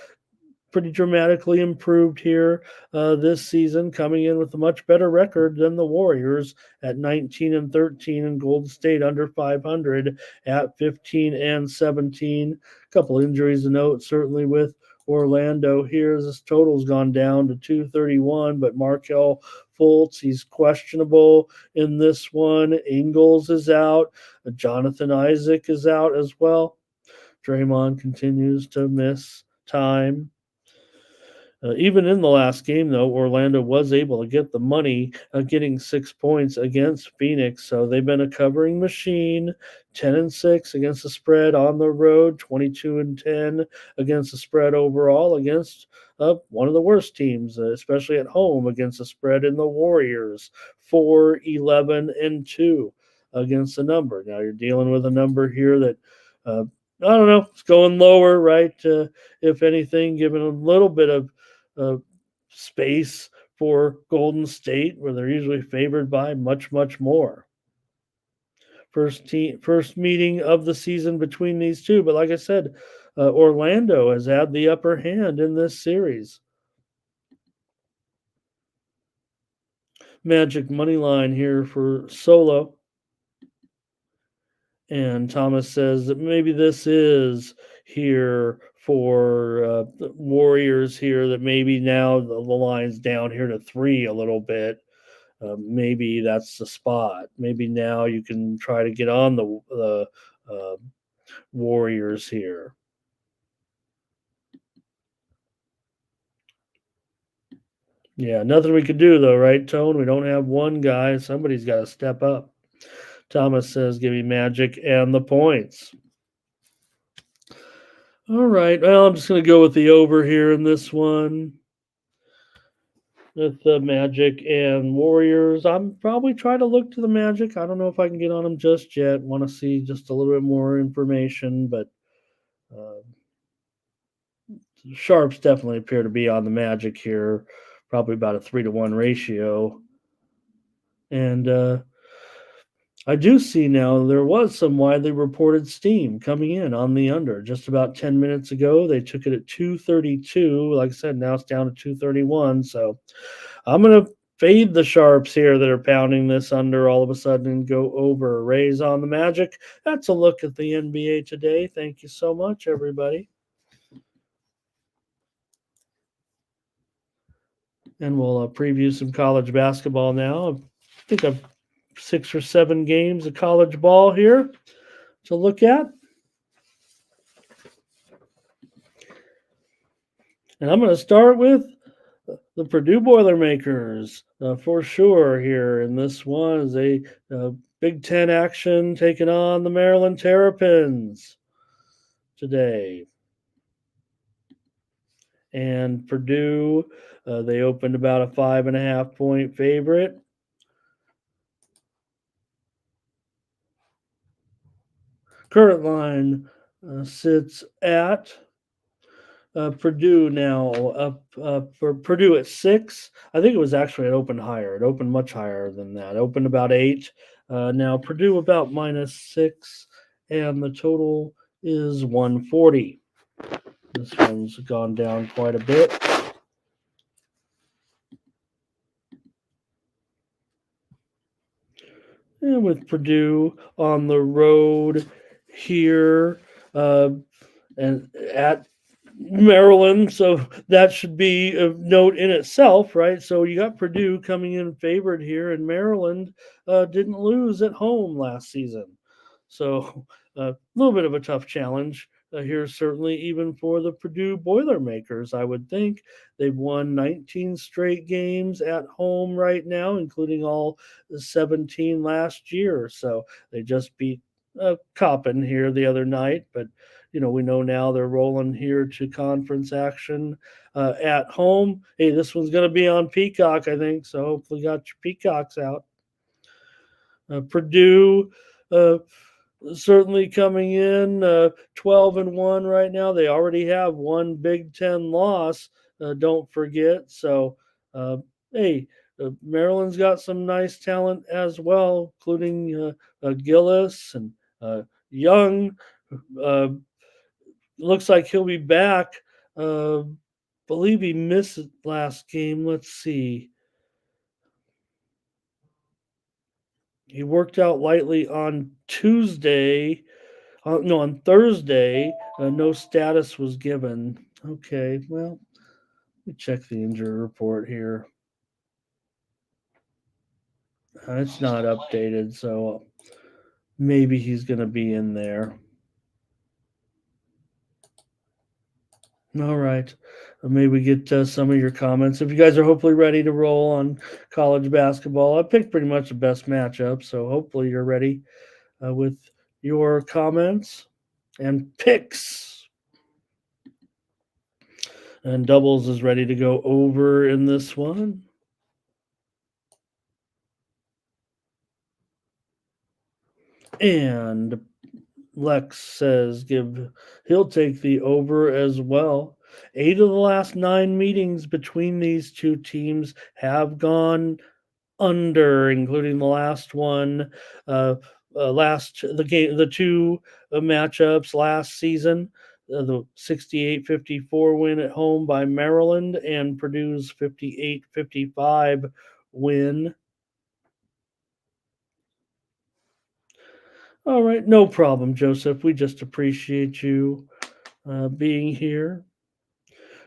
Speaker 2: pretty dramatically improved here this season, coming in with a much better record than the Warriors at 19-13, and Golden State under 500 at 15-17. A couple injuries to note, certainly with Orlando here. This total's gone down to 231, but Markelle Fultz, he's questionable in this one. Ingles is out. Jonathan Isaac is out as well. Draymond continues to miss time. Even in the last game, though, Orlando was able to get the money, getting 6 points against Phoenix. So they've been a covering machine, 10-6 against the spread on the road, 22-10 against the spread overall against one of the worst teams, especially at home against the spread in the Warriors, 4-11-2 against the number. Now you're dealing with a number here that I don't know, it's going lower, right? If anything, given a little bit of space for Golden State, where they're usually favored by much, much more. First meeting of the season between these two, but like I said, Orlando has had the upper hand in this series. Magic money line here for Solo. And Thomas says that maybe this is here for the Warriors here, that maybe now the line's down here to 3 a little bit. Maybe that's the spot. Maybe now you can try to get on the Warriors here. Yeah, nothing we could do, though, right, Tone? We don't have one guy. Somebody's got to step up. Thomas says, give me Magic and the points. All right. Well, I'm just going to go with the over here in this one. with the Magic and Warriors. I'm probably trying to look to the Magic. I don't know if I can get on them just yet. Want to see just a little bit more information, but uh, Sharps definitely appear to be on the Magic here. Probably about a 3-to-1 ratio. And I do see now there was some widely reported steam coming in on the under just about 10 minutes ago. They took it at 232. Like I said, now it's down to 231. So I'm going to fade the Sharps here that are pounding this under all of a sudden and go over. Rays on the Magic. That's a look at the NBA today. Thank you so much, everybody. And we'll preview some college basketball now. I think I've 6 or 7 games of college ball here to look at. And I'm going to start with the Purdue Boilermakers for sure here. And this was a Big Ten action taking on the Maryland Terrapins today. And Purdue, they opened about a 5.5-point favorite. Current line sits at Purdue now up for Purdue at 6. I think it was actually it opened higher. It opened much higher than that. It opened about 8. Now Purdue about -6, and the total is 140. This one's gone down quite a bit. And with Purdue on the road here and at Maryland, so that should be a note in itself, right? So you got Purdue coming in favored here, and Maryland didn't lose at home last season. So a little bit of a tough challenge here, certainly, even for the Purdue Boilermakers, I would think. They've won 19 straight games at home right now, including all 17 last year. So they just beat Coppin here the other night, but we know now they're rolling here to conference action at home. Hey, this one's going to be on Peacock, I think, so hopefully got your Peacocks out. Purdue certainly coming in 12-1 right now. They already have one Big Ten loss, don't forget. So, hey, Maryland's got some nice talent as well, including Gillis and Young. Looks like he'll be back. Believe he missed last game. Let's see. He worked out lightly on Tuesday. No, on Thursday. No status was given. Okay, well, let me check the injury report here. It's not updated, so maybe he's going to be in there. All right. Maybe we get some of your comments. If you guys are hopefully ready to roll on college basketball, I picked pretty much the best matchup, so hopefully you're ready with your comments and picks. And doubles is ready to go over in this one. And Lex says he'll take the over as well. 8 of the last 9 meetings between these two teams have gone under, including the last one, the two matchups last season. The 68-54 win at home by Maryland and Purdue's 58-55 win. All right, no problem, Joseph. We just appreciate you being here.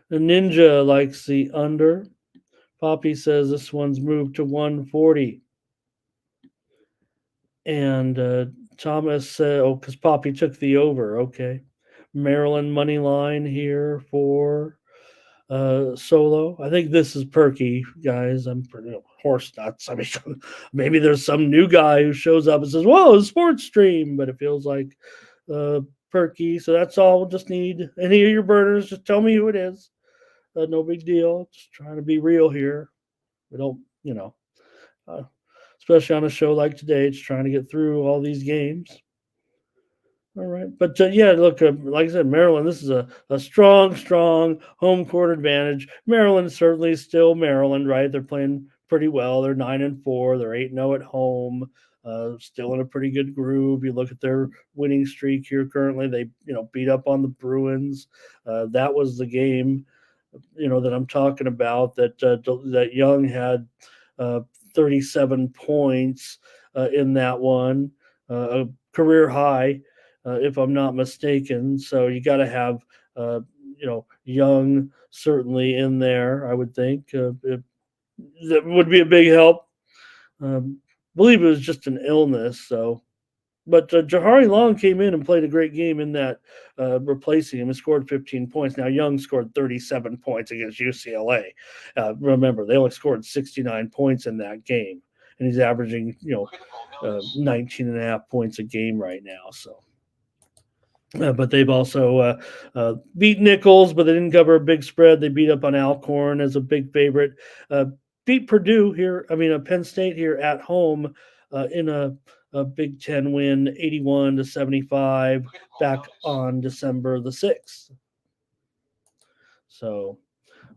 Speaker 2: The Ninja likes the under. Poppy says this one's moved to 140. And Thomas said, because Poppy took the over. Okay. Maryland money line here for Solo. I think this is perky, guys. I'm pretty horse nuts. I mean, maybe there's some new guy who shows up and says, whoa, a sports stream, but it feels like perky. So that's all we'll just need. Any of your burners, just tell me who it is. No big deal. Just trying to be real here. We don't, uh, especially on a show like today, it's trying to get through all these games. All right. But yeah, look, like I said, Maryland, this is a strong home court advantage. Maryland certainly still Maryland, right? They're playing pretty well. They're 9-4. They're 8-0 at home. Still in a pretty good groove. You look at their winning streak here currently. They, beat up on the Bruins. That was the game, that I'm talking about. That Young had 37 points in that one, a career high, if I'm not mistaken. So you got to have, Young certainly in there. I would think that would be a big help. Believe it was just an illness. So, but Jahari Long came in and played a great game in that, replacing him and scored 15 points. Now Young scored 37 points against UCLA. Remember, they only scored 69 points in that game, and he's averaging 19 and a half points a game right now. So. But they've also beat Nichols, but they didn't cover a big spread. They beat up on Alcorn as a big favorite. Beat Purdue here. Penn State here at home in a Big Ten win, 81-75, back on December the 6th. So,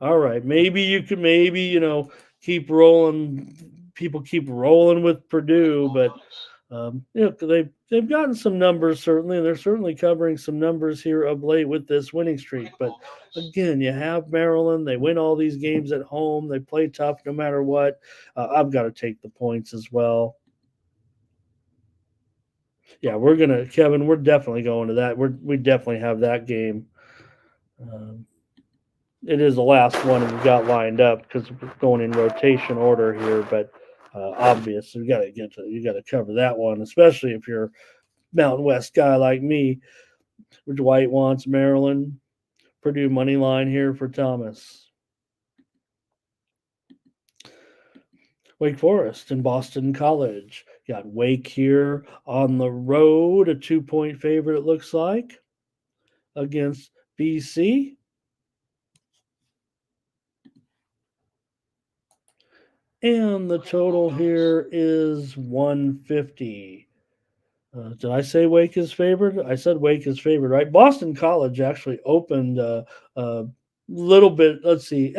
Speaker 2: all right, maybe you could keep rolling. People keep rolling with Purdue, but. They've gotten some numbers certainly, and they're certainly covering some numbers here of late with this winning streak. But again, you have Maryland. They win all these games at home. They play tough no matter what. I've got to take the points as well. Yeah, Kevin. We're definitely going to that. We definitely have that game. It is the last one we've got lined up because we're going in rotation order here, but. Obvious. You got to cover that one, especially if you're a Mountain West guy like me. Dwight wants Maryland. Purdue money line here for Thomas. Wake Forest and Boston College. Got Wake here on the road, a 2-point favorite, it looks like, against BC. And the total here is 150. Did I say Wake is favored? I said Wake is favored, right? Boston College actually opened a little bit. Let's see.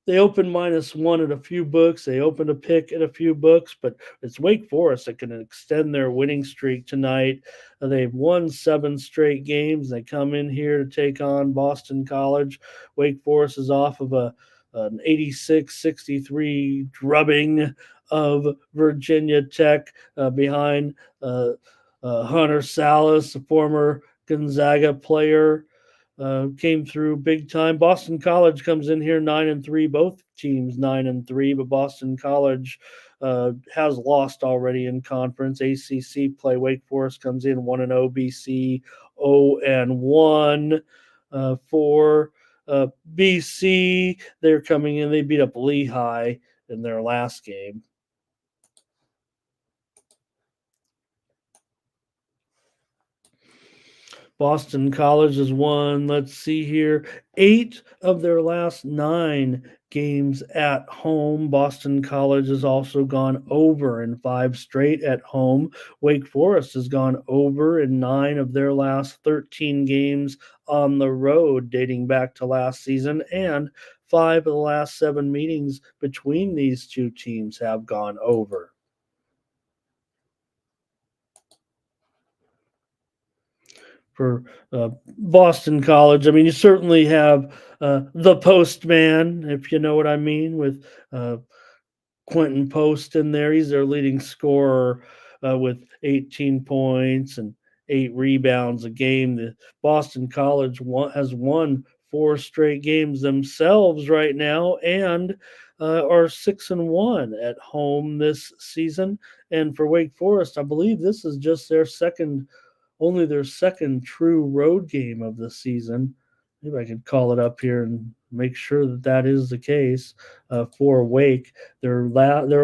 Speaker 2: They opened -1 at a few books. They opened a pick at a few books, but it's Wake Forest that can extend their winning streak tonight. They've won 7 straight games. They come in here to take on Boston College. Wake Forest is off of an 86-63 drubbing of Virginia Tech behind Hunter Salas, a former Gonzaga player, came through big time. Boston College comes in here 9-3, both teams 9-3, but Boston College has lost already in conference. ACC play. Wake Forest comes in 1-0, BC 0-1 for BC. They're coming in. They beat up Lehigh in their last game. Boston College has won, let's see here, 8 of their last 9 games at home. Boston College has also gone over in 5 straight at home. Wake Forest has gone over in 9 of their last 13 games on the road, dating back to last season, and 5 of the last 7 meetings between these two teams have gone over. For Boston College, you certainly have the postman, if you know what I mean, with Quentin Post in there. He's their leading scorer with 18 points and 8 rebounds a game. The Boston College has won 4 straight games themselves right now and are 6-1 at home this season. And for Wake Forest, I believe this is just their second true road game of the season. Maybe I could call it up here and make sure that is the case for Wake. Their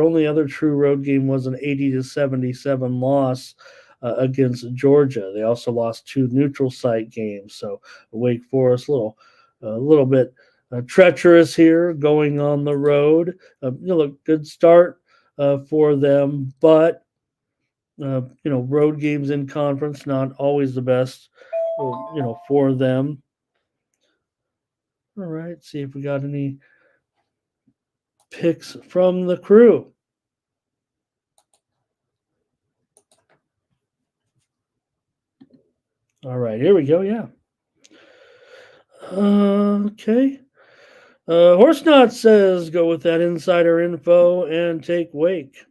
Speaker 2: only other true road game was an 80-77 loss against Georgia. They also lost 2 neutral site games. So Wake Forest, a little bit treacherous here going on the road. Good start for them, but road games in conference not always the best, for them. All right, see if we got any picks from the crew. All right, here we go. Yeah. Okay. Horsenot says go with that insider info and take Wake.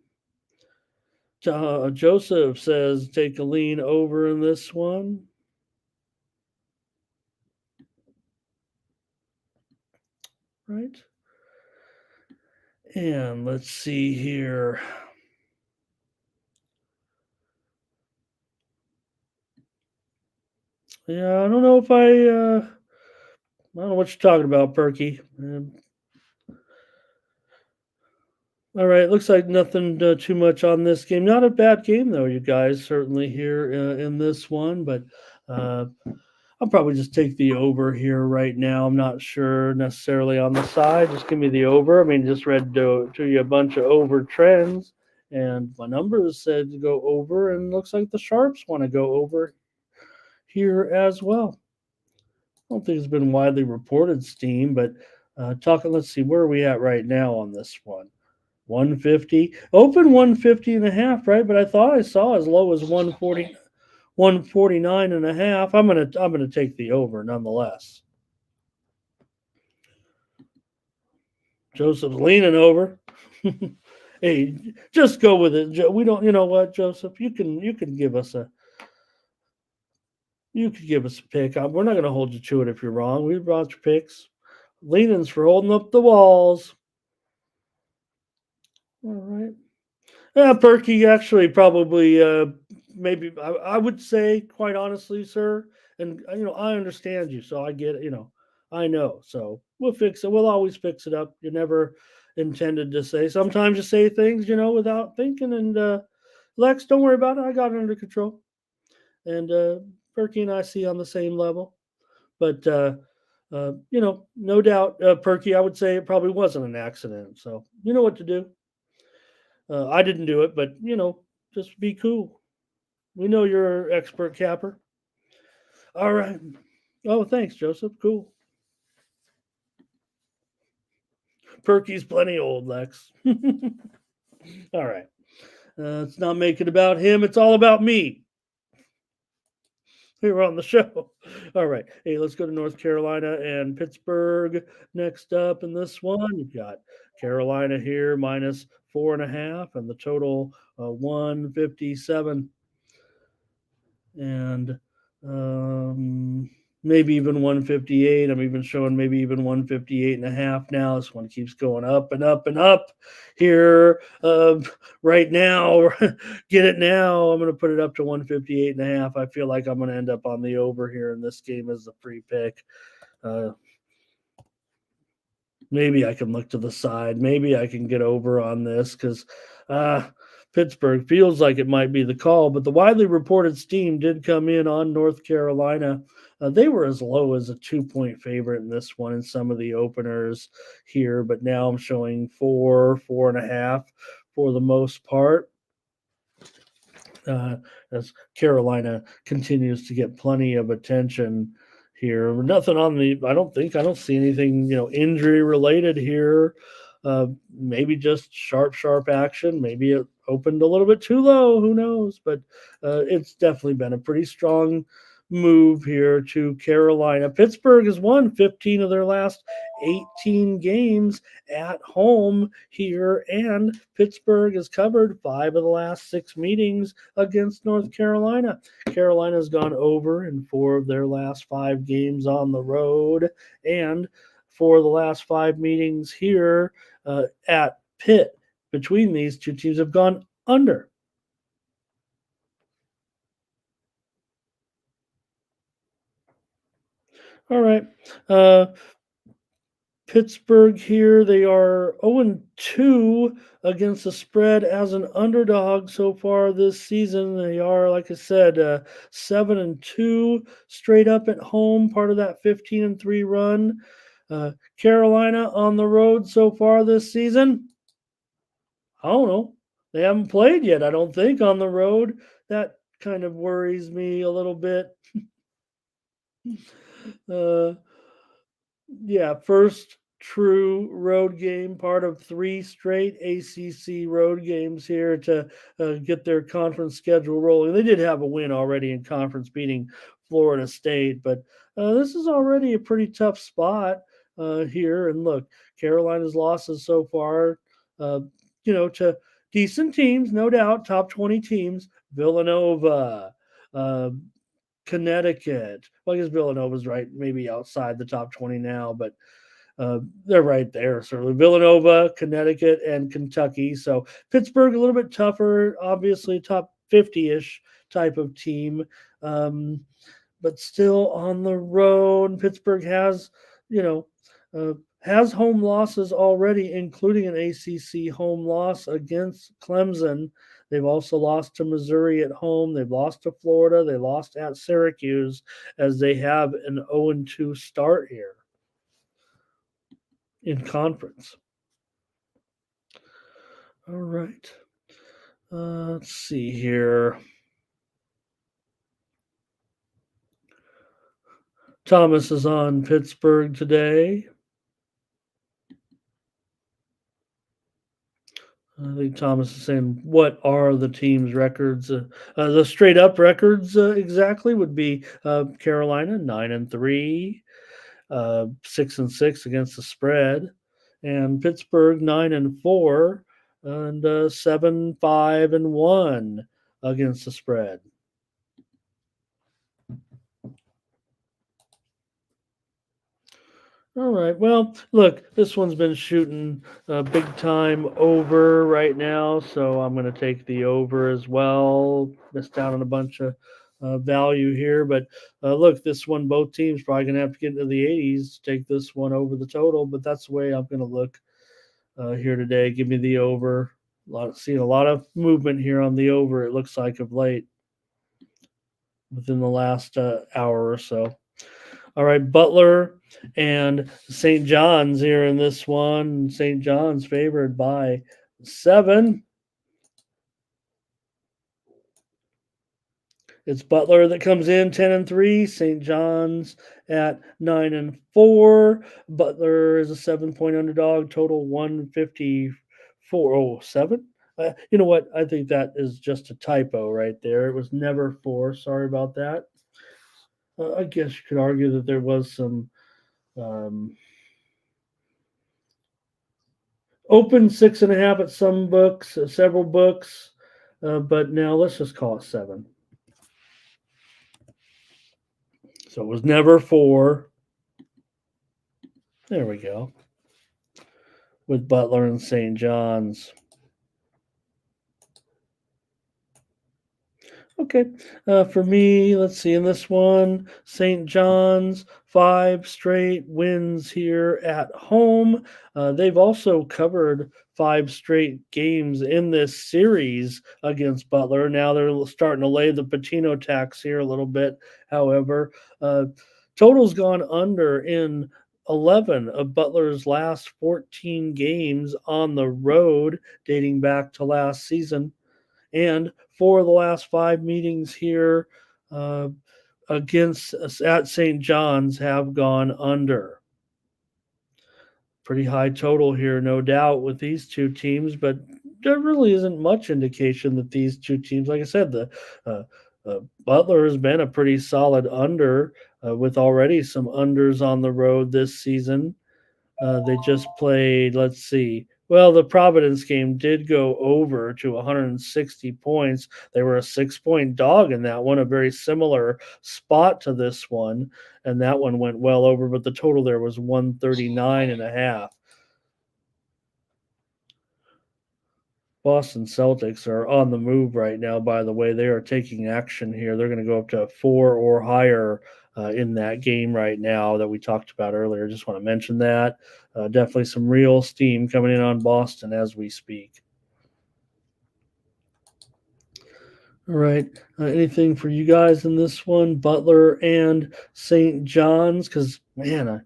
Speaker 2: Joseph says take a lean over in this one. Right. And let's see here. Yeah, I don't know if I don't know what you're talking about, Perky. All right, looks like nothing too much on this game. Not a bad game though, you guys. Certainly here in this one, but I'll probably just take the over here right now. I'm not sure necessarily on the side. Just give me the over. I mean, just read to you a bunch of over trends, and my numbers said to go over, and looks like the Sharps want to go over here as well. I don't think it's been widely reported, Steam, but let's see, where are we at right now on this one? 150, open 150 and a half, right? But I thought I saw as low as 140, 149 and a half. I'm gonna take the over nonetheless. Joseph's leaning over. Hey, just go with it. We don't. You know what, Joseph? You can give us a. You could give us a pick. We're not going to hold you to it if you're wrong. We brought your picks. Leaning's for holding up the walls. All right. Yeah, Perky, actually, probably, maybe, I would say, quite honestly, sir, and, I understand you, so I get it, I know. So we'll fix it. We'll always fix it up. You never intended to say. Sometimes you say things, without thinking. And Lex, don't worry about it. I got it under control. And Perky and I see on the same level. But, no doubt, Perky, I would say it probably wasn't an accident. So you know what to do. I didn't do it, but, just be cool. We know you're an expert capper. All right. Oh, thanks, Joseph. Cool. Perky's plenty old, Lex. All right. Let's not make it about him. It's all about me. Here on the show. All right. Hey, let's go to North Carolina and Pittsburgh next up in this one. You've got Carolina here minus 4.5, and the total 157. And maybe even 158. I'm even showing maybe even 158.5 now. This one keeps going up and up and up here right now. Get it now. I'm going to put it up to 158.5. I feel like I'm going to end up on the over here in this game as the free pick. Maybe I can look to the side. Maybe I can get over on this because Pittsburgh feels like it might be the call, but the widely reported steam did come in on North Carolina. They were as low as a 2-point favorite in this one in some of the openers here, but now I'm showing 4.5 for the most part. As Carolina continues to get plenty of attention here. Nothing on the, I don't see anything, injury related here. Maybe just sharp action. Maybe it opened a little bit too low. Who knows? But it's definitely been a pretty strong move here to Carolina. Pittsburgh has won 15 of their last 18 games at home here, and Pittsburgh has covered 5 of the last 6 meetings against North Carolina. Carolina's gone over in 4 of their last 5 games on the road, and for the last 5 meetings here at Pitt, between these two teams have gone under. All right. Pittsburgh here, they are 0-2 against the spread as an underdog so far this season. They are, like I said, 7-2 straight up at home, part of that 15-3 run. Carolina on the road so far this season. I don't know. They haven't played yet, I don't think, on the road. That kind of worries me a little bit. Uh, yeah, first true road game, part of 3 straight ACC road games here to get their conference schedule rolling. They did have a win already in conference, beating Florida State, but this is already a pretty tough spot here. And look, Carolina's losses so far, uh, to decent teams, no doubt, top 20 teams, Villanova, uh, Connecticut. Well, I guess Villanova's right, maybe outside the top 20 now, but they're right there. Certainly Villanova, Connecticut, and Kentucky. So Pittsburgh a little bit tougher, obviously top 50-ish type of team, but still on the road. Pittsburgh has, has home losses already, including an ACC home loss against Clemson. They've also lost to Missouri at home. They've lost to Florida. They lost at Syracuse, as they have an 0-2 start here in conference. All right. Let's see here. Thomas is on Pittsburgh today. I think Thomas is saying, what are the team's records? The straight up records exactly would be Carolina 9-3, 6-6 against the spread, and Pittsburgh 9-4, and 7-5-1 against the spread. All right. Well, look, this one's been shooting big time over right now, so I'm going to take the over as well. Missed out on a bunch of value here, but look, this one, both teams probably going to have to get into the 80s to take this one over the total, but that's the way I'm going to look here today. Give me the over. Seeing a lot of movement here on the over, it looks like, of late within the last hour or so. All right, Butler and St. John's here in this one. St. John's favored by 7. It's Butler that comes in 10-3. St. John's at 9-4. Butler is a 7-point underdog. Total 154.07. You know what? I think that is just a typo right there. It was never 4. Sorry about that. I guess you could argue that there was some open 6.5 at some books, several books, but now let's just call it 7. So it was never 4. There we go. With Butler and St. John's. Okay. For me, let's see, in this one, St. John's, 5 straight wins here at home. They've also covered 5 straight games in this series against Butler. Now they're starting to lay the Patino tax here a little bit. However, total's gone under in 11 of Butler's last 14 games on the road, dating back to last season. And 4 of the last 5 meetings here against at St. John's have gone under. Pretty high total here, no doubt, with these two teams, but there really isn't much indication that these two teams, like I said, the Butler has been a pretty solid under with already some unders on the road this season. They just played, let's see. Well, the Providence game did go over to 160 points. They were a 6-point dog in that one, a very similar spot to this one. And that one went well over, but the total there was 139.5. Boston Celtics are on the move right now, by the way. They are taking action here. They're going to go up to 4 or higher in that game right now that we talked about earlier. Just want to mention that. Definitely some real steam coming in on Boston as we speak. All right. Anything for you guys in this one? Butler and St. John's? Because, man,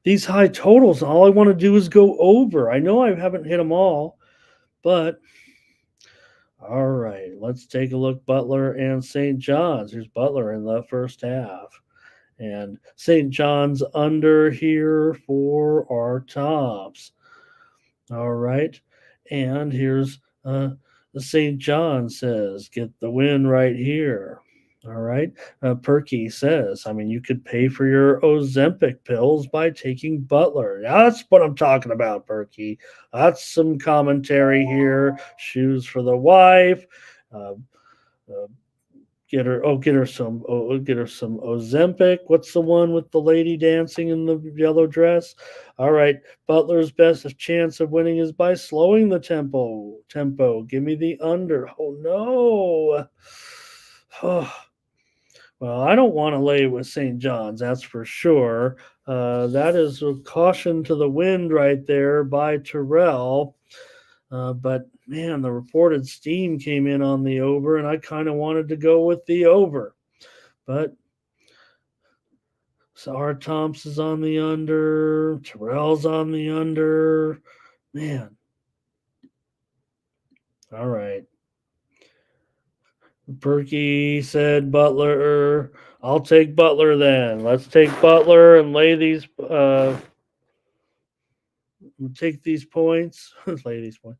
Speaker 2: these high totals, all I want to do is go over. I know I haven't hit them all, but all right, let's take a look. Butler and St. John's. Here's Butler in the first half. And St. John's under here for our tops. All right. And here's the St. John says, get the win right here. All right. Perky says, you could pay for your Ozempic pills by taking Butler. That's what I'm talking about, Perky. That's some commentary here. Shoes for the wife. Uh, uh, get her some Ozempic. What's the one with the lady dancing in the yellow dress? All right. Butler's best chance of winning is by slowing the tempo. Give me the under. Oh no. Oh. Well, I don't want to lay with St. John's, that's for sure. That is a caution to the wind right there by Terrell. But man, the reported steam came in on the over, and I kind of wanted to go with the over. But Sarah Thompson's on the under, Terrell's on the under. Man. All right. Perky said Butler. I'll take Butler then. Let's take Butler and lay these take these points. Lay these points.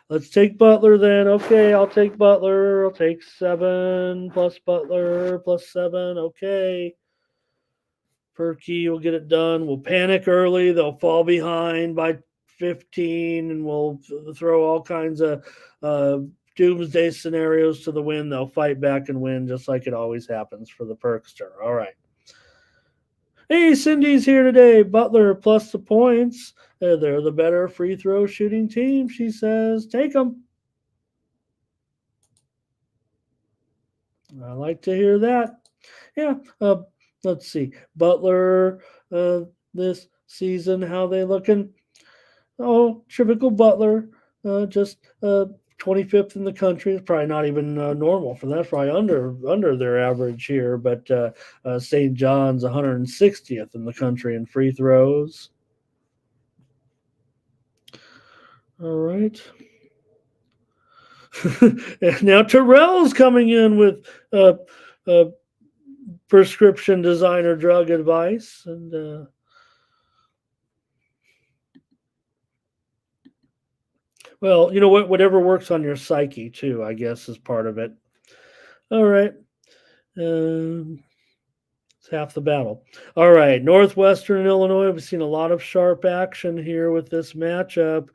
Speaker 2: Let's take Butler then. Okay, I'll take Butler. I'll take 7 plus Butler plus 7. Okay. Perky will get it done. We'll panic early. They'll fall behind by 15, and we'll throw all kinds of doomsday scenarios to the wind. They'll fight back and win, just like it always happens for the Perkster. All right. Hey, Cindy's here today. Butler plus the points. They're the better free throw shooting team, she says. Take them. I like to hear that. Yeah. Let's see. Butler this season, how they looking? Oh, typical Butler. Just 25th in the country. It's probably not even normal for that. It's probably under their average here. But St. John's 160th in the country in free throws. All right. Now Terrell's coming in with prescription designer drug advice, and well, you know what? Whatever works on your psyche too, I guess, is part of it. All right. It's half the battle. All right. Northwestern and Illinois. We've seen a lot of sharp action here with this matchup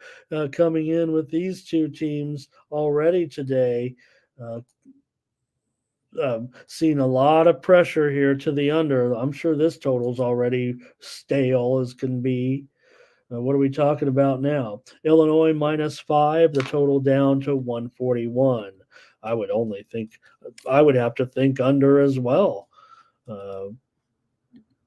Speaker 2: coming in with these two teams already today. Seen a lot of pressure here to the under. I'm sure this total's already stale as can be. What are we talking about now? Illinois -5, the total down to 141. I would have to think under as well.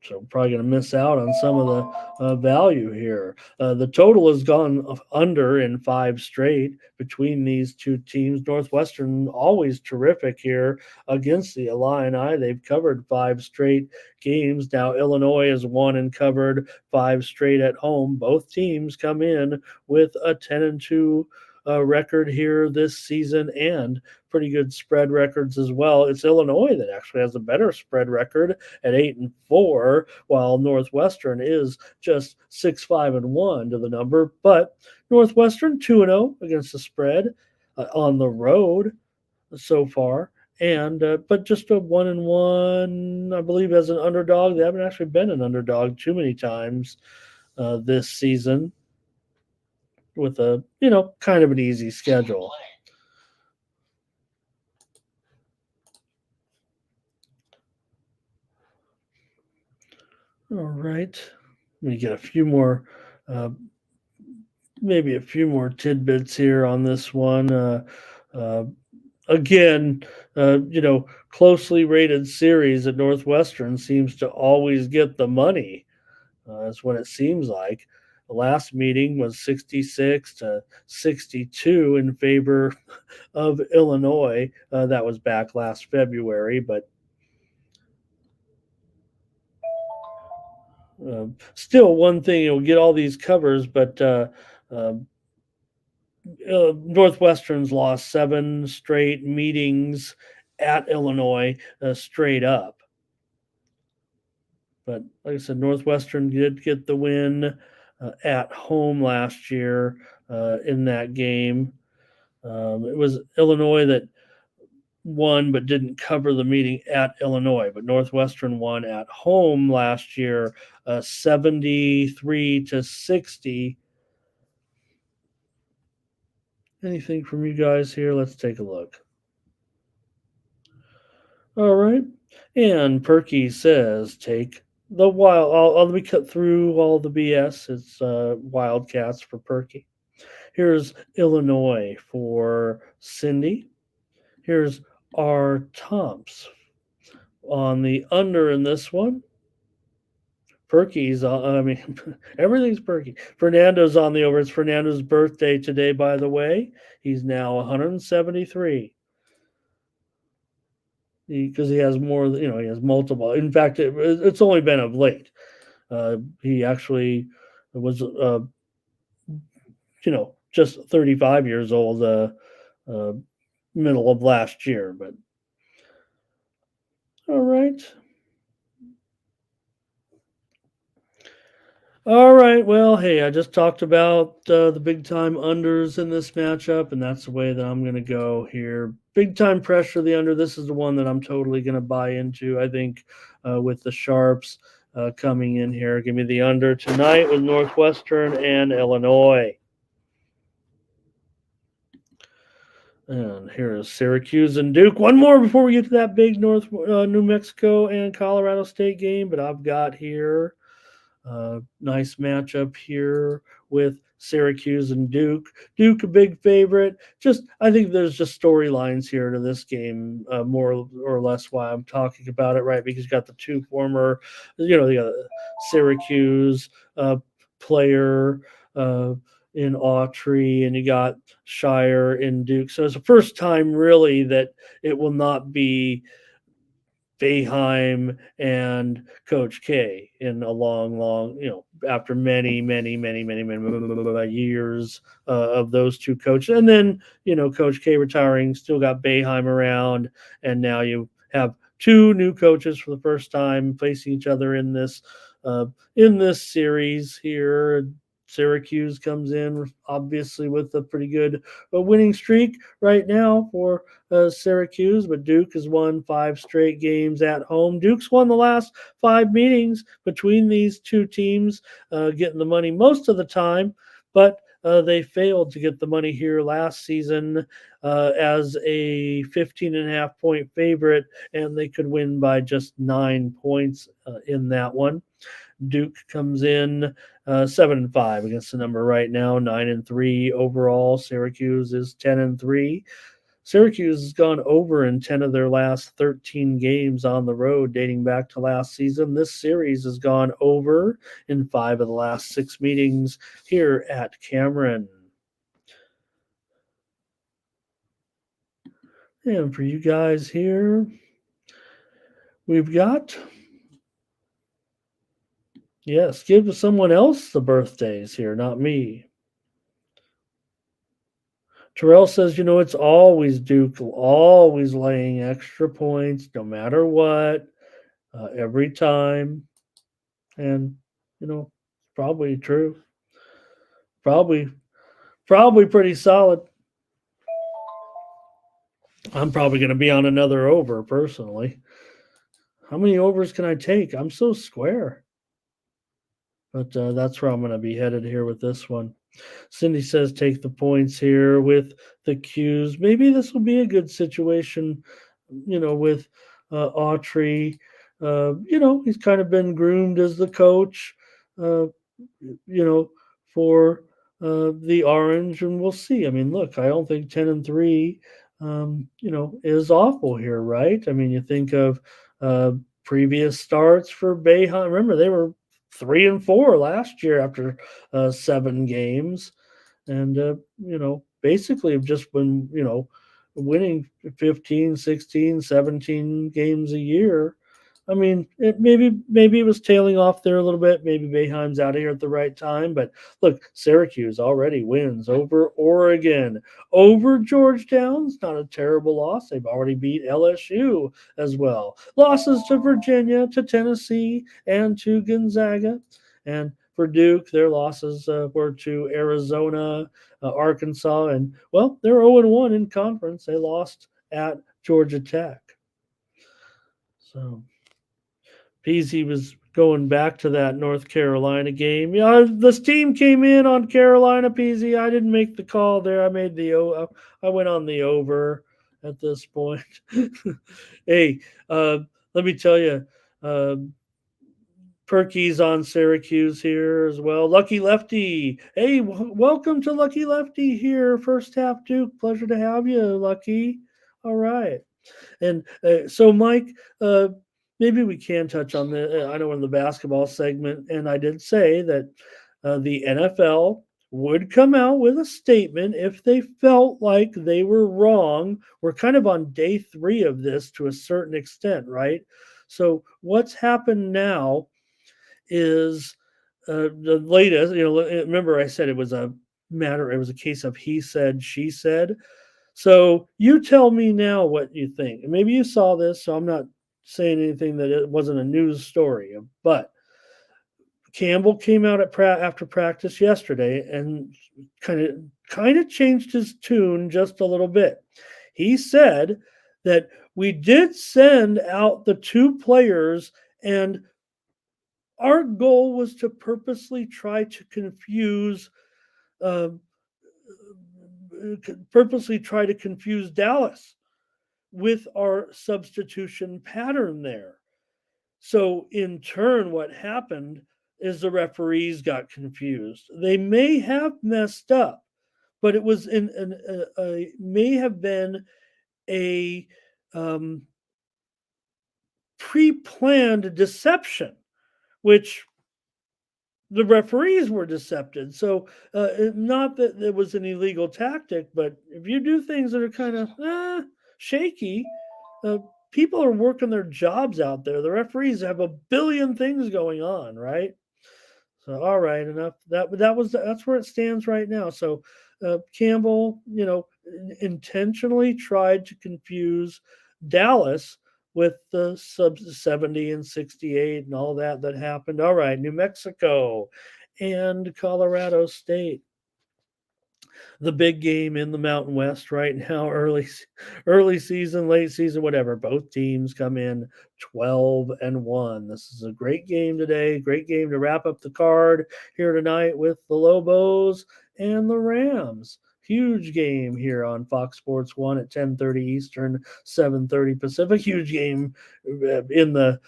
Speaker 2: So probably going to miss out on some of the value here. The total has gone under in 5 straight between these two teams. Northwestern always terrific here against the Illini. They've covered 5 straight games. Now Illinois has won and covered 5 straight at home. Both teams come in with a 10-2 record here this season and pretty good spread records as well. It's Illinois that actually has a better spread record at 8-4, while Northwestern is just 6-5-1 to the number. But Northwestern 2-0 against the spread on the road so far. And but just a 1-1, I believe, as an underdog. They haven't actually been an underdog too many times this season, with a kind of an easy schedule. All right, let me get a few more, maybe a few more tidbits here on this one. Again, closely rated series at Northwestern seems to always get the money. That's what it seems like. The last meeting was 66-62 in favor of Illinois. That was back last February, but Still, one thing, you'll get all these covers, but Northwestern's lost 7 straight meetings at Illinois straight up. But like I said, Northwestern did get the win at home last year in that game. It was Illinois that won but didn't cover the meeting at Illinois. But Northwestern won at home last year 73-60. Anything from you guys here? Let's take a look. All right. And Perky says, take the wild. Let me cut through all the BS. It's Wildcats for Perky. Here's Illinois for Cindy. Here's R. Tomps on the under in this one. Perky's everything's Perky. Fernando's on the over. It's Fernando's birthday today, by the way. He's now 173. Because he has more, he has multiple. In fact, it's only been of late. He actually was, just 35 years old, middle of last year. But all right. All right. Well, hey, I just talked about the big time unders in this matchup, and that's the way that I'm going to go here. Big time pressure, the under. This is the one that I'm totally going to buy into, I think, with the Sharps coming in here. Give me the under tonight with Northwestern and Illinois. And here is Syracuse and Duke. One more before we get to that big New Mexico and Colorado State game, but I've got here nice matchup here with Syracuse and Duke. Duke, a big favorite. I think there's just storylines here to this game, more or less why I'm talking about it, right? Because you got the two former, the Syracuse player in Autry, and you got Shire in Duke. So it's the first time really that it will not be Boeheim and Coach K in a long, after many years of those two coaches. And then, Coach K retiring, still got Boeheim around, and now you have two new coaches for the first time facing each other in this series here. Syracuse comes in, obviously, with a pretty good winning streak right now for Syracuse, but Duke has won 5 straight games at home. Duke's won the last 5 meetings between these two teams, getting the money most of the time, but they failed to get the money here last season as a 15.5-point favorite, and they could win by just 9 points in that one. Duke comes in 7-5 against the number right now, 9-3 overall. Syracuse is 10-3. Syracuse has gone over in 10 of their last 13 games on the road dating back to last season. This series has gone over in 5 of the last 6 meetings here at Cameron. And for you guys here, we've got... Yes, give someone else the birthdays here, not me. Terrell says, it's always Duke, always laying extra points, no matter what, every time. And, probably true. Probably pretty solid. I'm probably going to be on another over, personally. How many overs can I take? I'm so square. But that's where I'm going to be headed here with this one. Cindy says take the points here with the Qs. Maybe this will be a good situation, with Autry. He's kind of been groomed as the coach, for the Orange, and we'll see. I mean, look, I don't think 10-3, is awful here, right? I mean, you think of previous starts for Boeheim. Remember, they were 3-4 last year after 7 games, and basically have just been winning 15, 16, 17 games a year I mean, maybe it was tailing off there a little bit. Maybe Boeheim's out of here at the right time. But look, Syracuse already wins over Oregon, over Georgetown's not a terrible loss. They've already beat LSU as well. Losses to Virginia, to Tennessee, and to Gonzaga. And for Duke, their losses were to Arizona, Arkansas, and well, they're 0-1 in conference. They lost at Georgia Tech. So Peasy was going back to that North Carolina game. Yeah, this team came in on Carolina, Peasy. I didn't make the call there. I went on the over at this point. Hey, let me tell you, Perky's on Syracuse here as well. Lucky Lefty. Hey, welcome to Lucky Lefty here. First half Duke. Pleasure to have you, Lucky. All right. And so, Mike, maybe we can touch on I know in the basketball segment, and I did say that the NFL would come out with a statement if they felt like they were wrong. We're kind of on day 3 of this to a certain extent, right? So what's happened now is the latest, remember I said it was a case of he said, she said. So you tell me now what you think. And maybe you saw this, so I'm not saying anything that it wasn't a news story. But Campbell came out after practice yesterday and kind of changed his tune just a little bit. He said that we did send out the 2 players, and our goal was to purposely try to confuse Dallas with our substitution pattern there. So in turn, what happened is the referees got confused. They may have messed up, but it was may have been a pre-planned deception, which the referees were decepted. So not that it was an illegal tactic, but if you do things that are kind of shaky, people are working their jobs out there. The referees have a billion things going on, right? So all right, enough. That's where it stands right now. So Campbell, intentionally tried to confuse Dallas with the sub 70 and 68 and all that happened. All right, New Mexico and Colorado State. The big game in the Mountain West right now, early season, late season, whatever. Both teams come in 12-1. This is a great game today. Great game to wrap up the card here tonight with the Lobos and the Rams. Huge game here on Fox Sports 1 at 10:30 Eastern, 7:30 Pacific. Huge game in the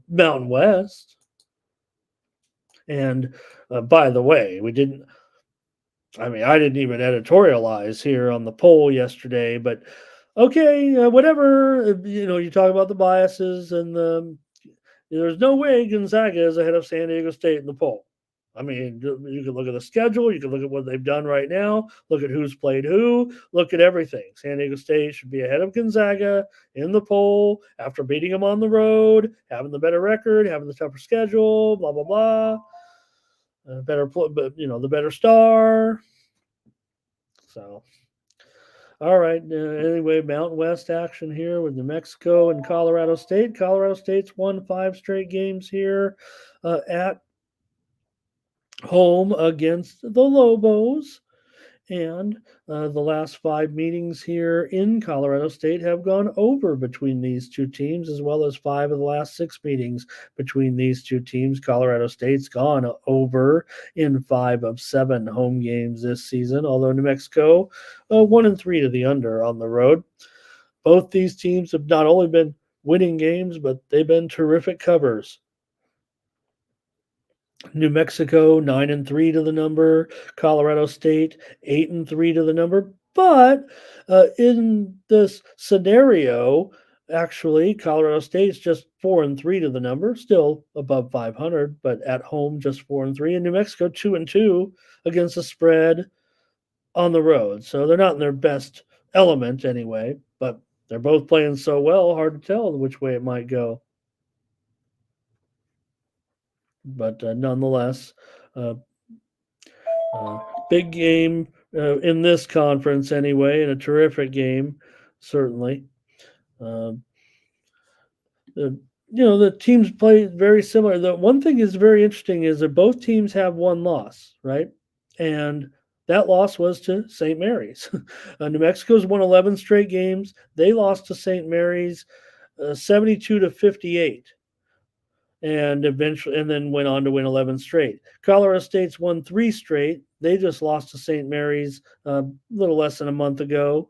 Speaker 2: Mountain West. And by the way, I didn't even editorialize here on the poll yesterday, but okay, whatever. You talk about the biases, and there's no way Gonzaga is ahead of San Diego State in the poll. I mean, you can look at the schedule, you can look at what they've done right now, look at who's played who, look at everything. San Diego State should be ahead of Gonzaga in the poll after beating them on the road, having the better record, having the tougher schedule, blah, blah, blah. The better star. So, all right. Anyway, Mountain West action here with New Mexico and Colorado State. Colorado State's won 5 straight games here at home against the Lobos. And the last 5 meetings here in Colorado State have gone over between these 2 teams, as well as 5 of the last 6 meetings between these 2 teams. Colorado State's gone over in 5 of 7 home games this season, although New Mexico 1-3 to the under on the road. Both these teams have not only been winning games, but they've been terrific covers. New Mexico 9-3 to the number, Colorado State 8-3 to the number. But in this scenario, actually, Colorado State's just 4-3 to the number, still above 500, but at home just 4-3. And New Mexico 2-2 against the spread on the road. So they're not in their best element anyway, but they're both playing so well, hard to tell which way it might go. but nonetheless, big game in this conference anyway, and a terrific game, certainly. The the teams play very similar. The one thing is very interesting is that both teams have one loss, right? And that loss was to St. Mary's. New Mexico's won 11 straight games. They lost to St. Mary's 72-58, and then went on to win 11 straight. Colorado State's won 3 straight. They just lost to St. Mary's a little less than a month ago,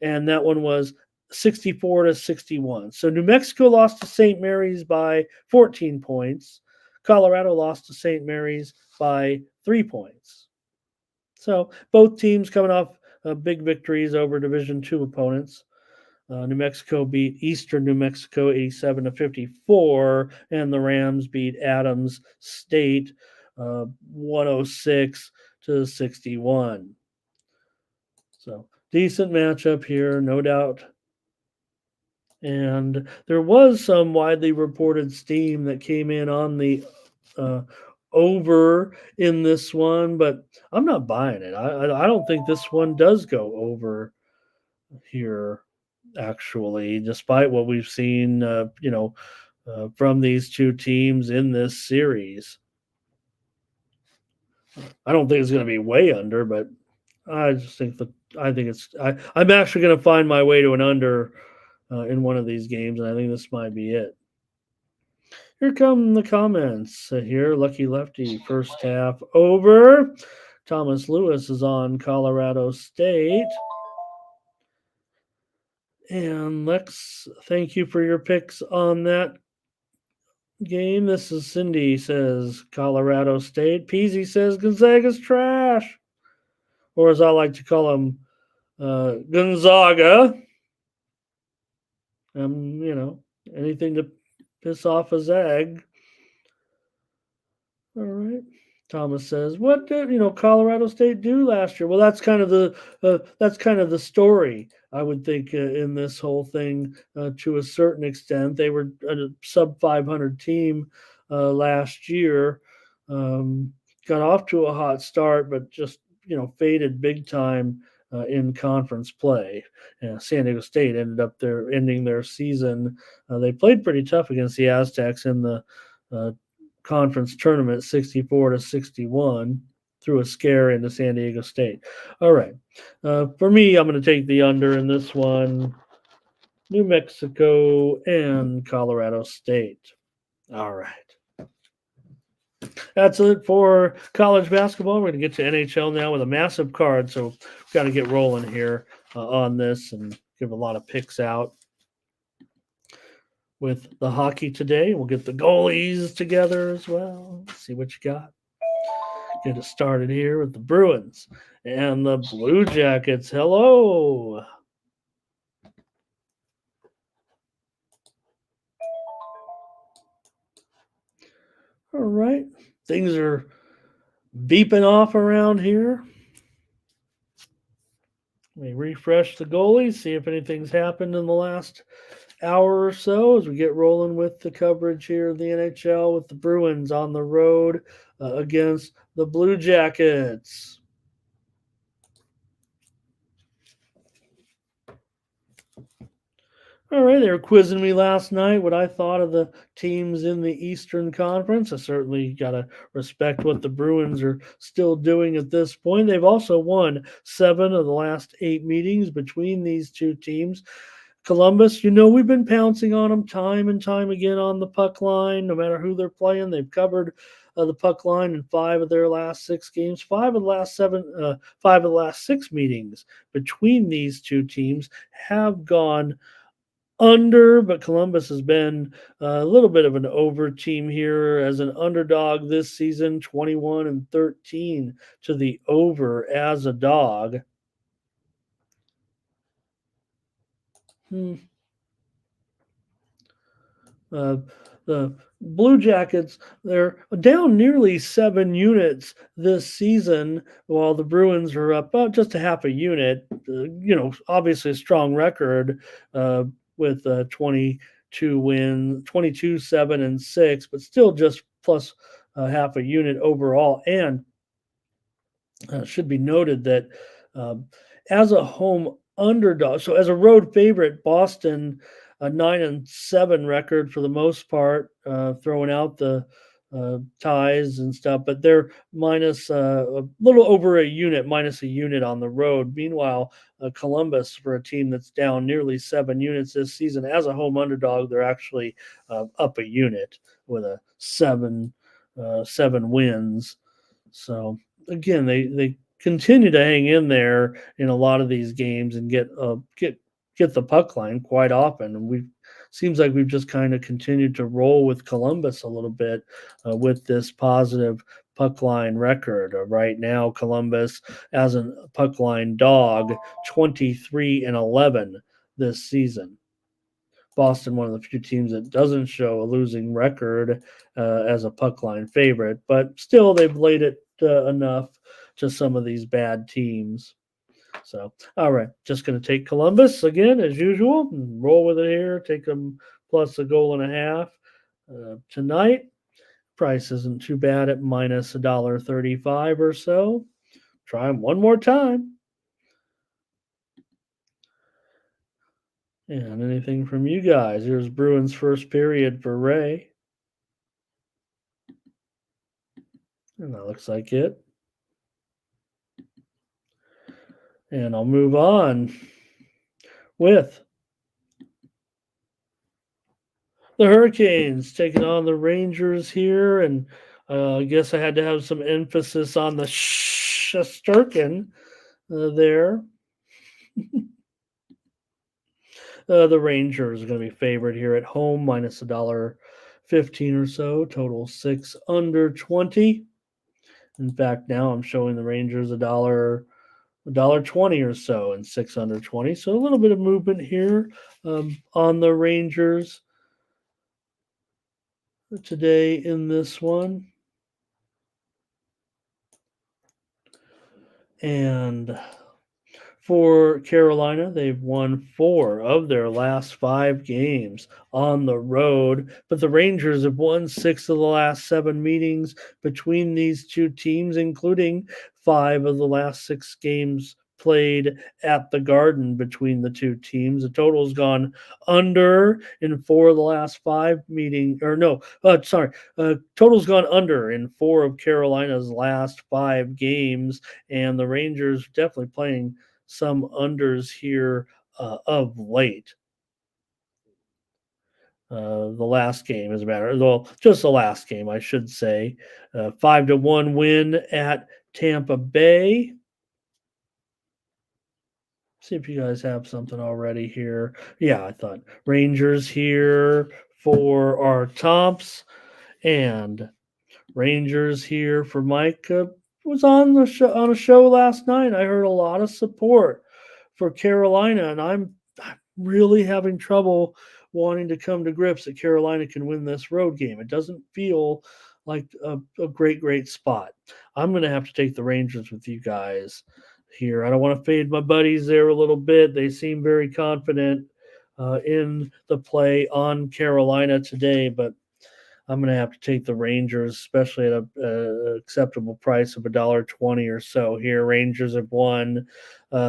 Speaker 2: and that one was 64-61. So New Mexico lost to St. Mary's by 14 points. Colorado lost to St. Mary's by 3 points. So both teams coming off big victories over Division II opponents. New Mexico beat Eastern New Mexico 87-54, and the Rams beat Adams State 106-61. So decent matchup here, no doubt. And there was some widely reported steam that came in on the over in this one, but I'm not buying it. I don't think this one does go over here, actually, despite what we've seen, from these two teams in this series. I don't think it's going to be way under, but I just think I'm actually going to find my way to an under in one of these games, and I think this might be it. Here come the comments here. Lucky Lefty, first half over. Thomas Lewis is on Colorado State. And Lex, thank you for your picks on that game. This is Cindy, says Colorado State. Peasy says Gonzaga's trash. Or as I like to call him, Gonzaga. Anything to piss off a Zag. All right. Thomas says, "What did Colorado State do last year?" Well, that's kind of the story, I would think, in this whole thing to a certain extent. They were a sub 500 team last year. Got off to a hot start, but just faded big time in conference play. San Diego State ended up ending their season. They played pretty tough against the Aztecs in the conference tournament, 64-61, threw a scare into San Diego State. All right. For me, I'm going to take the under in this one. New Mexico and Colorado State. All right. That's it for college basketball. We're going to get to NHL now with a massive card, so we've got to get rolling here on this and give a lot of picks out. With the hockey today, we'll get the goalies together as well. Let's see what you got. Get it started here with the Bruins and the Blue Jackets. Hello. All right. Things are beeping off around here. Let me refresh the goalies, see if anything's happened in the last hour or so as we get rolling with the coverage here of the NHL with the Bruins on the road against the Blue Jackets. All right, they were quizzing me last night what I thought of the teams in the Eastern Conference. I certainly got to respect what the Bruins are still doing at this point. They've also won 7 of the last 8 meetings between these two teams. Columbus, we've been pouncing on them time and time again on the puck line. No matter who they're playing, they've covered the puck line in 5 of their last 6 games. 5 of the last 6 meetings between these two teams have gone under, but Columbus has been a little bit of an over team here as an underdog this season, 21-13 to the over as a dog. The Blue Jackets, they're down nearly 7 units this season, while the Bruins are up about just a half a unit. Obviously a strong record with 22 wins, 22, 7, and 6, but still just plus half a unit overall. And should be noted that um, as a home underdog, so as a road favorite, Boston, a 9-7 record for the most part, throwing out the ties and stuff, but they're minus a little over a unit, minus a unit on the road. Meanwhile, Columbus, for a team that's down nearly 7 units this season, as a home underdog, they're actually up a unit with a 7 wins. So again, they continue to hang in there in a lot of these games and get the puck line quite often. And we seems like we've just kind of continued to roll with Columbus a little bit with this positive puck line record. Right now, Columbus as a puck line dog, 23-11 this season. Boston, one of the few teams that doesn't show a losing record as a puck line favorite, but still they've laid it enough to some of these bad teams. So, all right, just going to take Columbus again as usual and roll with it here. Take them plus a goal and a half tonight. Price isn't too bad at minus $1.35 or so. Try them one more time. And anything from you guys? Here's Bruins first period for Ray. And that looks like it. And I'll move on with the Hurricanes taking on the Rangers here. And I guess I had to have some emphasis on the Shesterkin there. The Rangers are going to be favored here at home, minus $1.15 or so. Total 6 under 20. In fact, now I'm showing the Rangers $1.20 or so and 6 under 20. So a little bit of movement here on the Rangers today in this one. And for Carolina, they've won 4 of their last 5 games on the road, but the Rangers have won 6 of the last 7 meetings between these two teams, including 5 of the last 6 games played at the Garden between the two teams. The total's gone under in 4 of the last 5 meetings, total's gone under in 4 of Carolina's last 5 games, and the Rangers definitely playing some unders here of late. The last game, as a matter, well, just the last game, I should say. 5-1 win at Tampa Bay. See if you guys have something already here. Yeah, I thought Rangers here for our tops, and Rangers here for Mike. Was on a show last night. I heard a lot of support for Carolina, and I'm really having trouble wanting to come to grips that Carolina can win this road game. It doesn't feel like a great spot. I'm going to have to take the Rangers with you guys here. I don't want to fade my buddies there a little bit. They seem very confident in the play on Carolina today, but I'm going to have to take the Rangers, especially at a acceptable price of $1.20 or so here. Rangers have won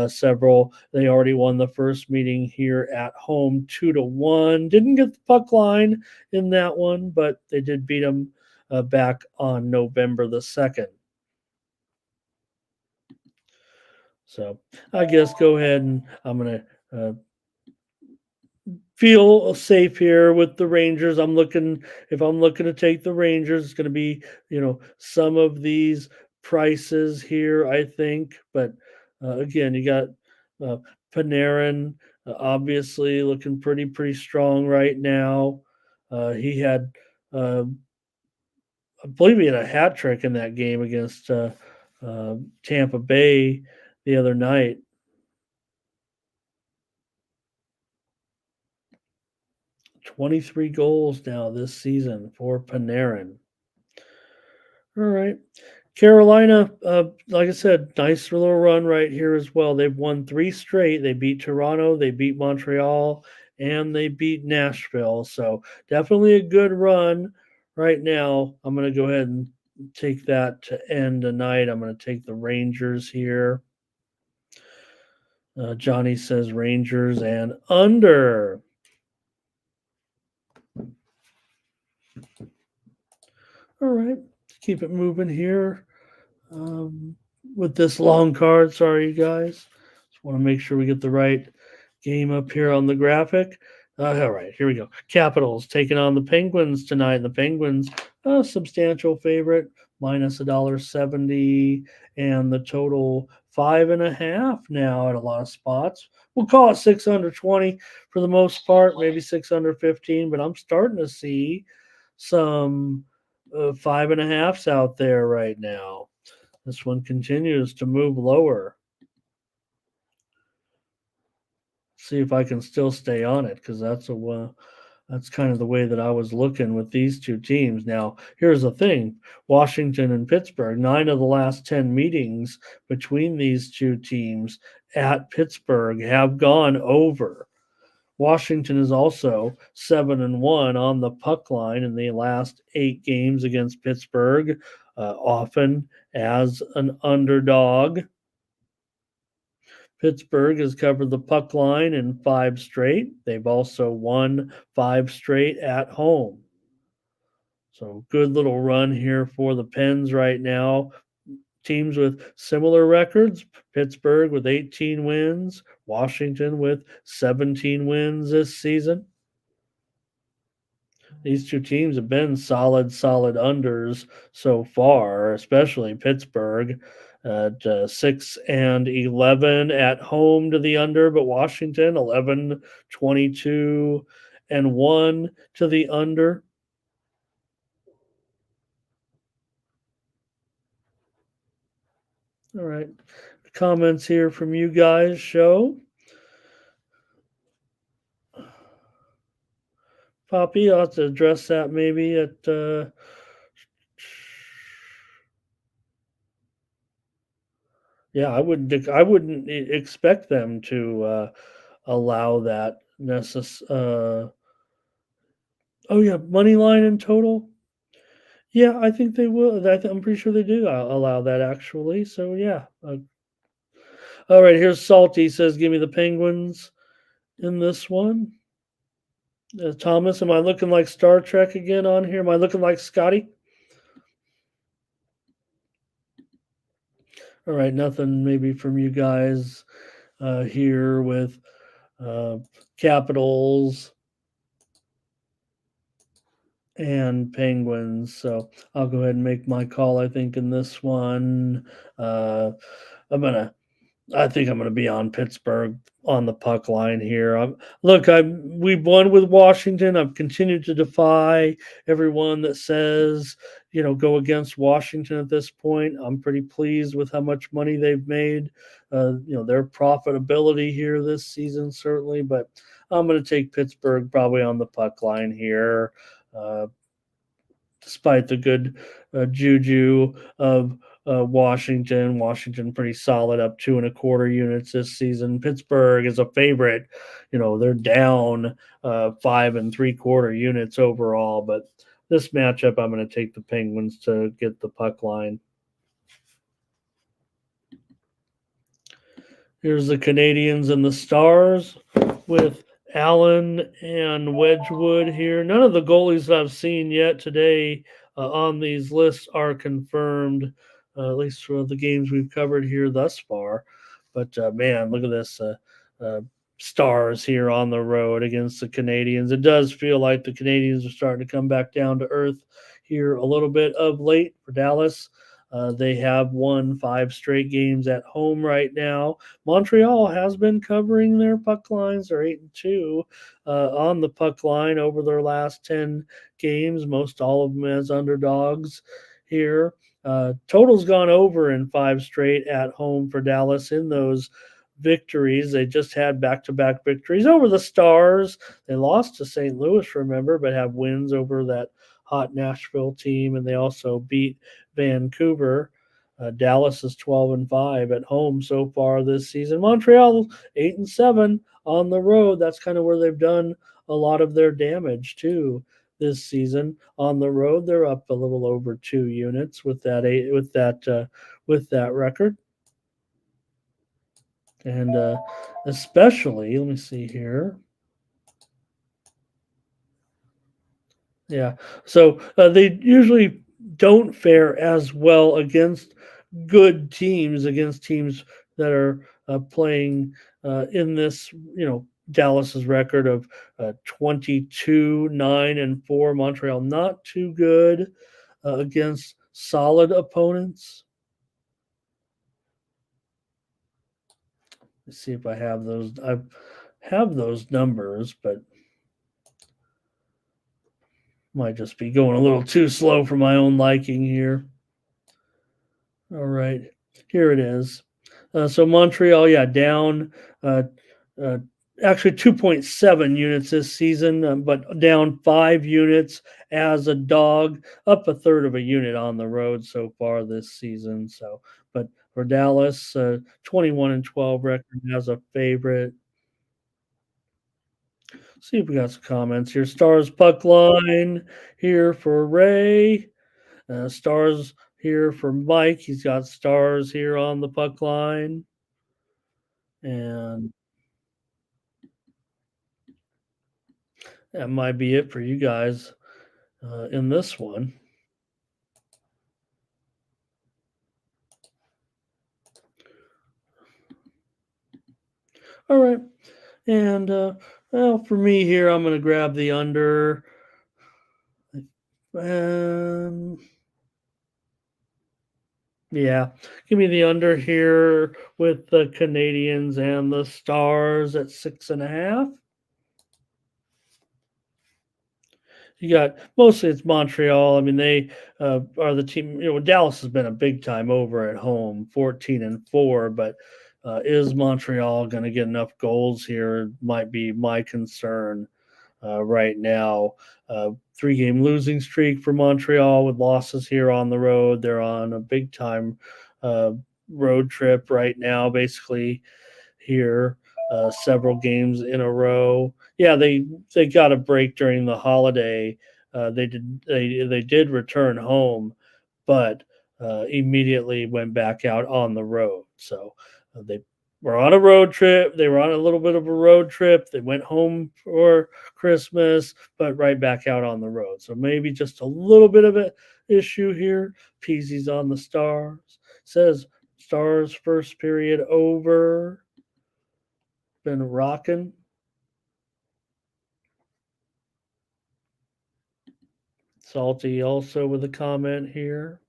Speaker 2: several. They already won the first meeting here at home 2-1. Didn't get the puck line in that one, but they did beat them back on November the 2nd. So I guess go ahead and I'm going to feel safe here with the Rangers. If I'm looking to take the Rangers, it's going to be, some of these prices here, I think. But again, you got Panarin, obviously looking pretty strong right now. He had, I believe he had a hat trick in that game against Tampa Bay the other night. 23 goals now this season for Panarin. All right. Carolina, like I said, nice little run right here as well. They've won 3 straight. They beat Toronto, they beat Montreal, and they beat Nashville. So definitely a good run right now, I'm going to go ahead and take that to end tonight. I'm going to take the Rangers here. Johnny says Rangers and under. All right, keep it moving here with this long card. Sorry, you guys. Just want to make sure we get the right game up here on the graphic. All right, here we go. Capitals taking on the Penguins tonight. The Penguins, a substantial favorite, minus $1.70, and the total 5.5 now at a lot of spots. We'll call it 6 under 20 for the most part, maybe 6 under 15, but I'm starting to see some 5.5s out there right now. This one continues to move lower. See if I can still stay on it, because that's kind of the way that I was looking with these two teams. Now, here's the thing: Washington and Pittsburgh, 9 of the last 10 meetings between these two teams at Pittsburgh have gone over. Washington is also 7-1 on the puck line in the last 8 games against Pittsburgh, often as an underdog. Pittsburgh has covered the puck line in 5 straight. They've also won 5 straight at home. So good little run here for the Pens right now. Teams with similar records: Pittsburgh with 18 wins, Washington with 17 wins this season. These two teams have been solid unders so far, especially Pittsburgh at 6-11 at home to the under, but Washington 11-22-1 to the under. All right. Comments here from you guys show. Poppy, I'll have to address that maybe at yeah, I wouldn't expect them to allow that oh yeah, money line in total. Yeah, I think they will. I'm pretty sure they do allow that actually. So yeah. All right, here's Salty says, "Give me the Penguins in this one." Thomas, am I looking like Star Trek again on here? Am I looking like Scotty? All right, nothing maybe from you guys here with Capitals and Penguins. So I'll go ahead and make my call, I think, in this one. I think I'm gonna be on Pittsburgh on the puck line here. We've won with Washington. I've continued to defy everyone that says, go against Washington at this point. I'm pretty pleased with how much money they've made. Their profitability here this season, certainly, but I'm going to take Pittsburgh probably on the puck line here, despite the good juju of Washington. Washington pretty solid, up 2.25 units this season. Pittsburgh is a favorite. They're down 5.75 units overall, but this matchup, I'm going to take the Penguins to get the puck line. Here's the Canadiens and the Stars with Allen and Wedgwood here. None of the goalies that I've seen yet today on these lists are confirmed, at least for the games we've covered here thus far. But man, look at this. Stars here on the road against the Canadiens. It does feel like the Canadiens are starting to come back down to earth here a little bit of late for Dallas. They have won 5 straight games at home right now. Montreal has been covering their puck lines. They're 8-2 on the puck line over their last 10 games, most all of them as underdogs here. Total's gone over in 5 straight at home for Dallas in those victories. They just had back-to-back victories over the Stars. They lost to St. Louis, remember, but have wins over that hot Nashville team, and they also beat Vancouver. Dallas is 12-5 at home so far this season. Montreal 8-7 on the road. That's kind of where they've done a lot of their damage too this season. On the road, they're up a little over 2 units with that record. And especially, let me see here. Yeah. So they usually don't fare as well against good teams, against teams that are playing in this, Dallas's record of 22-9-4. Montreal not too good against solid opponents. Let's see if I have those. I have those numbers, but might just be going a little too slow for my own liking here. All right, here it is. So Montreal, yeah, down uh, actually 2.7 units this season, but down 5 units as a dog, up a third of a unit on the road so far this season. So, but for Dallas, 21-12 record as a favorite. See if we got some comments here. Stars puck line here for Ray. Stars here for Mike. He's got stars here on the puck line. And that might be it for you guys in this one. All right. And well, for me here, I'm going to grab the under. Yeah, give me the under here with the Canadiens and the Stars at 6.5. You got mostly it's Montreal. I mean, they are the team. Dallas has been a big time over at home, 14-4. But is Montreal going to get enough goals here? Might be my concern right now. 3-game losing streak for Montreal with losses here on the road. They're on a big time road trip right now, basically here. Several games in a row. Yeah, they got a break during the holiday. They did return home, but immediately went back out on the road. So they were on a road trip. They were on a little bit of a road trip. They went home for Christmas, but right back out on the road. So maybe just a little bit of an issue here. Peasy's on the Stars. Says Stars first period over. Been rocking. Salty also with a comment here.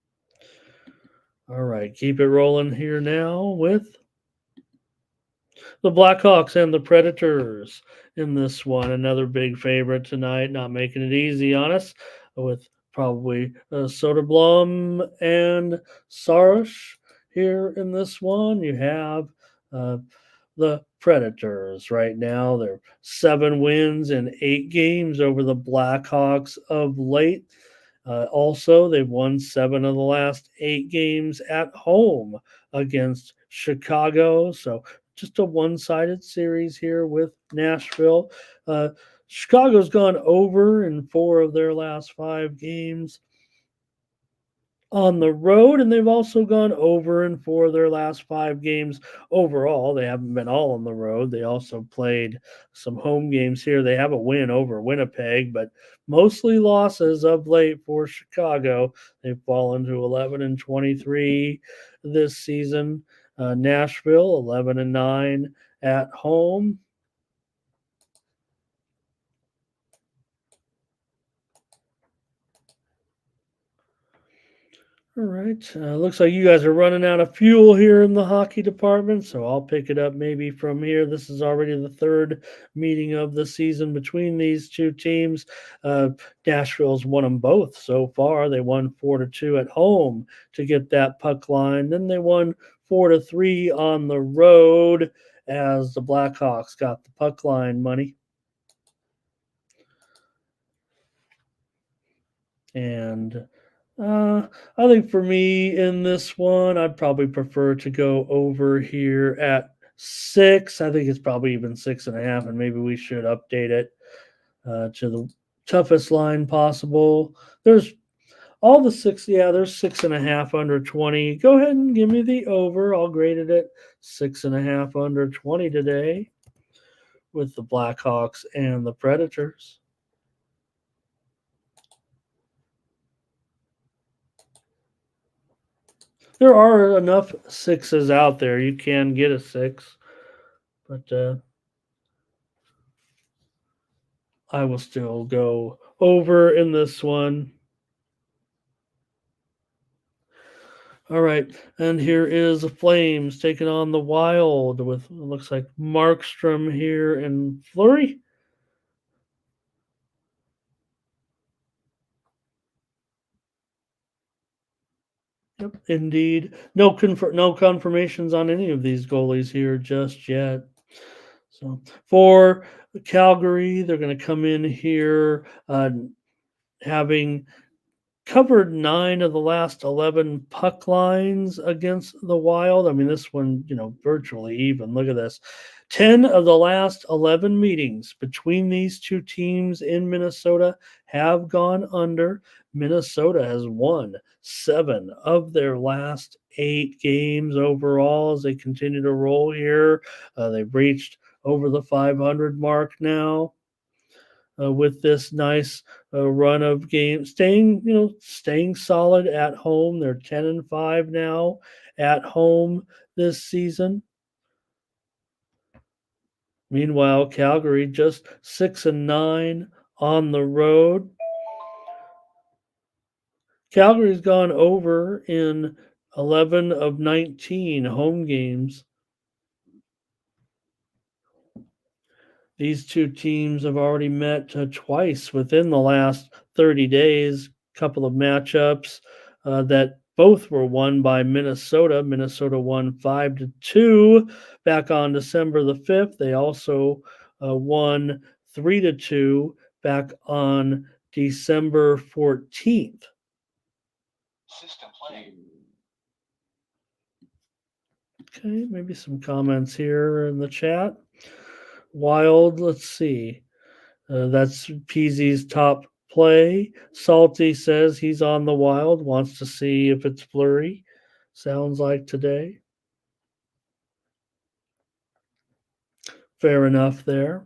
Speaker 2: All right, keep it rolling here now with the Blackhawks and the Predators in this one. Another big favorite tonight, not making it easy on us with probably Soderblom and Saros here in this one. You have the Predators right now. They're 7 wins in 8 games over the Blackhawks of late. Also, they've won 7 of the last 8 games at home against Chicago. So just a one-sided series here with Nashville. Chicago's gone over in 4 of their last 5 games on the road, and they've also gone over in 4 of their last 5 games overall. They haven't been all on the road. They also played some home games here. They have a win over Winnipeg, but mostly losses of late for Chicago. They've fallen to 11-23 this season. Nashville 11-9 at home. All right. Looks like you guys are running out of fuel here in the hockey department, so I'll pick it up maybe from here. This is already the 3rd meeting of the season between these two teams. Nashville's won them both so far. They won 4-2 at home to get that puck line. Then they won 4-3 on the road as the Blackhawks got the puck line money. And I think for me in this one, I'd probably prefer to go over here at 6. I think it's probably even 6.5, and maybe we should update it to toughest line possible. There's all the six. Yeah, there's 6.5 under 20. Go ahead and give me the over. I'll grade it at 6.5 under 20 today with the Blackhawks and the Predators. There are enough sixes out there. You can get a six, but I will still go over in this one. All right, and here is the Flames taking on the Wild with looks like Markstrom here and Fleury. Yep, indeed. No confirmations on any of these goalies here just yet. So for Calgary, they're going to come in here having covered 9 of the last 11 puck lines against the Wild. I mean, this one, virtually even. Look at this. 10 of the last 11 meetings between these two teams in Minnesota have gone under. Minnesota has won 7 of their last 8 games overall as they continue to roll here. They've reached over the 500 mark now. With this nice run of games, staying solid at home. They're 10-5 now at home this season. Meanwhile, Calgary just 6-9 on the road. Calgary's gone over in 11 of 19 home games. These two teams have already met twice within the last 30 days. A couple of matchups that both were won by Minnesota. Minnesota won 5-2 back on December the 5th. They also won 3-2 back on December 14th. System play. Okay, maybe some comments here in the chat. Wild, let's see. That's Peasy's top play. Salty says he's on the Wild, wants to see if it's Fleury. Sounds like today. Fair enough there.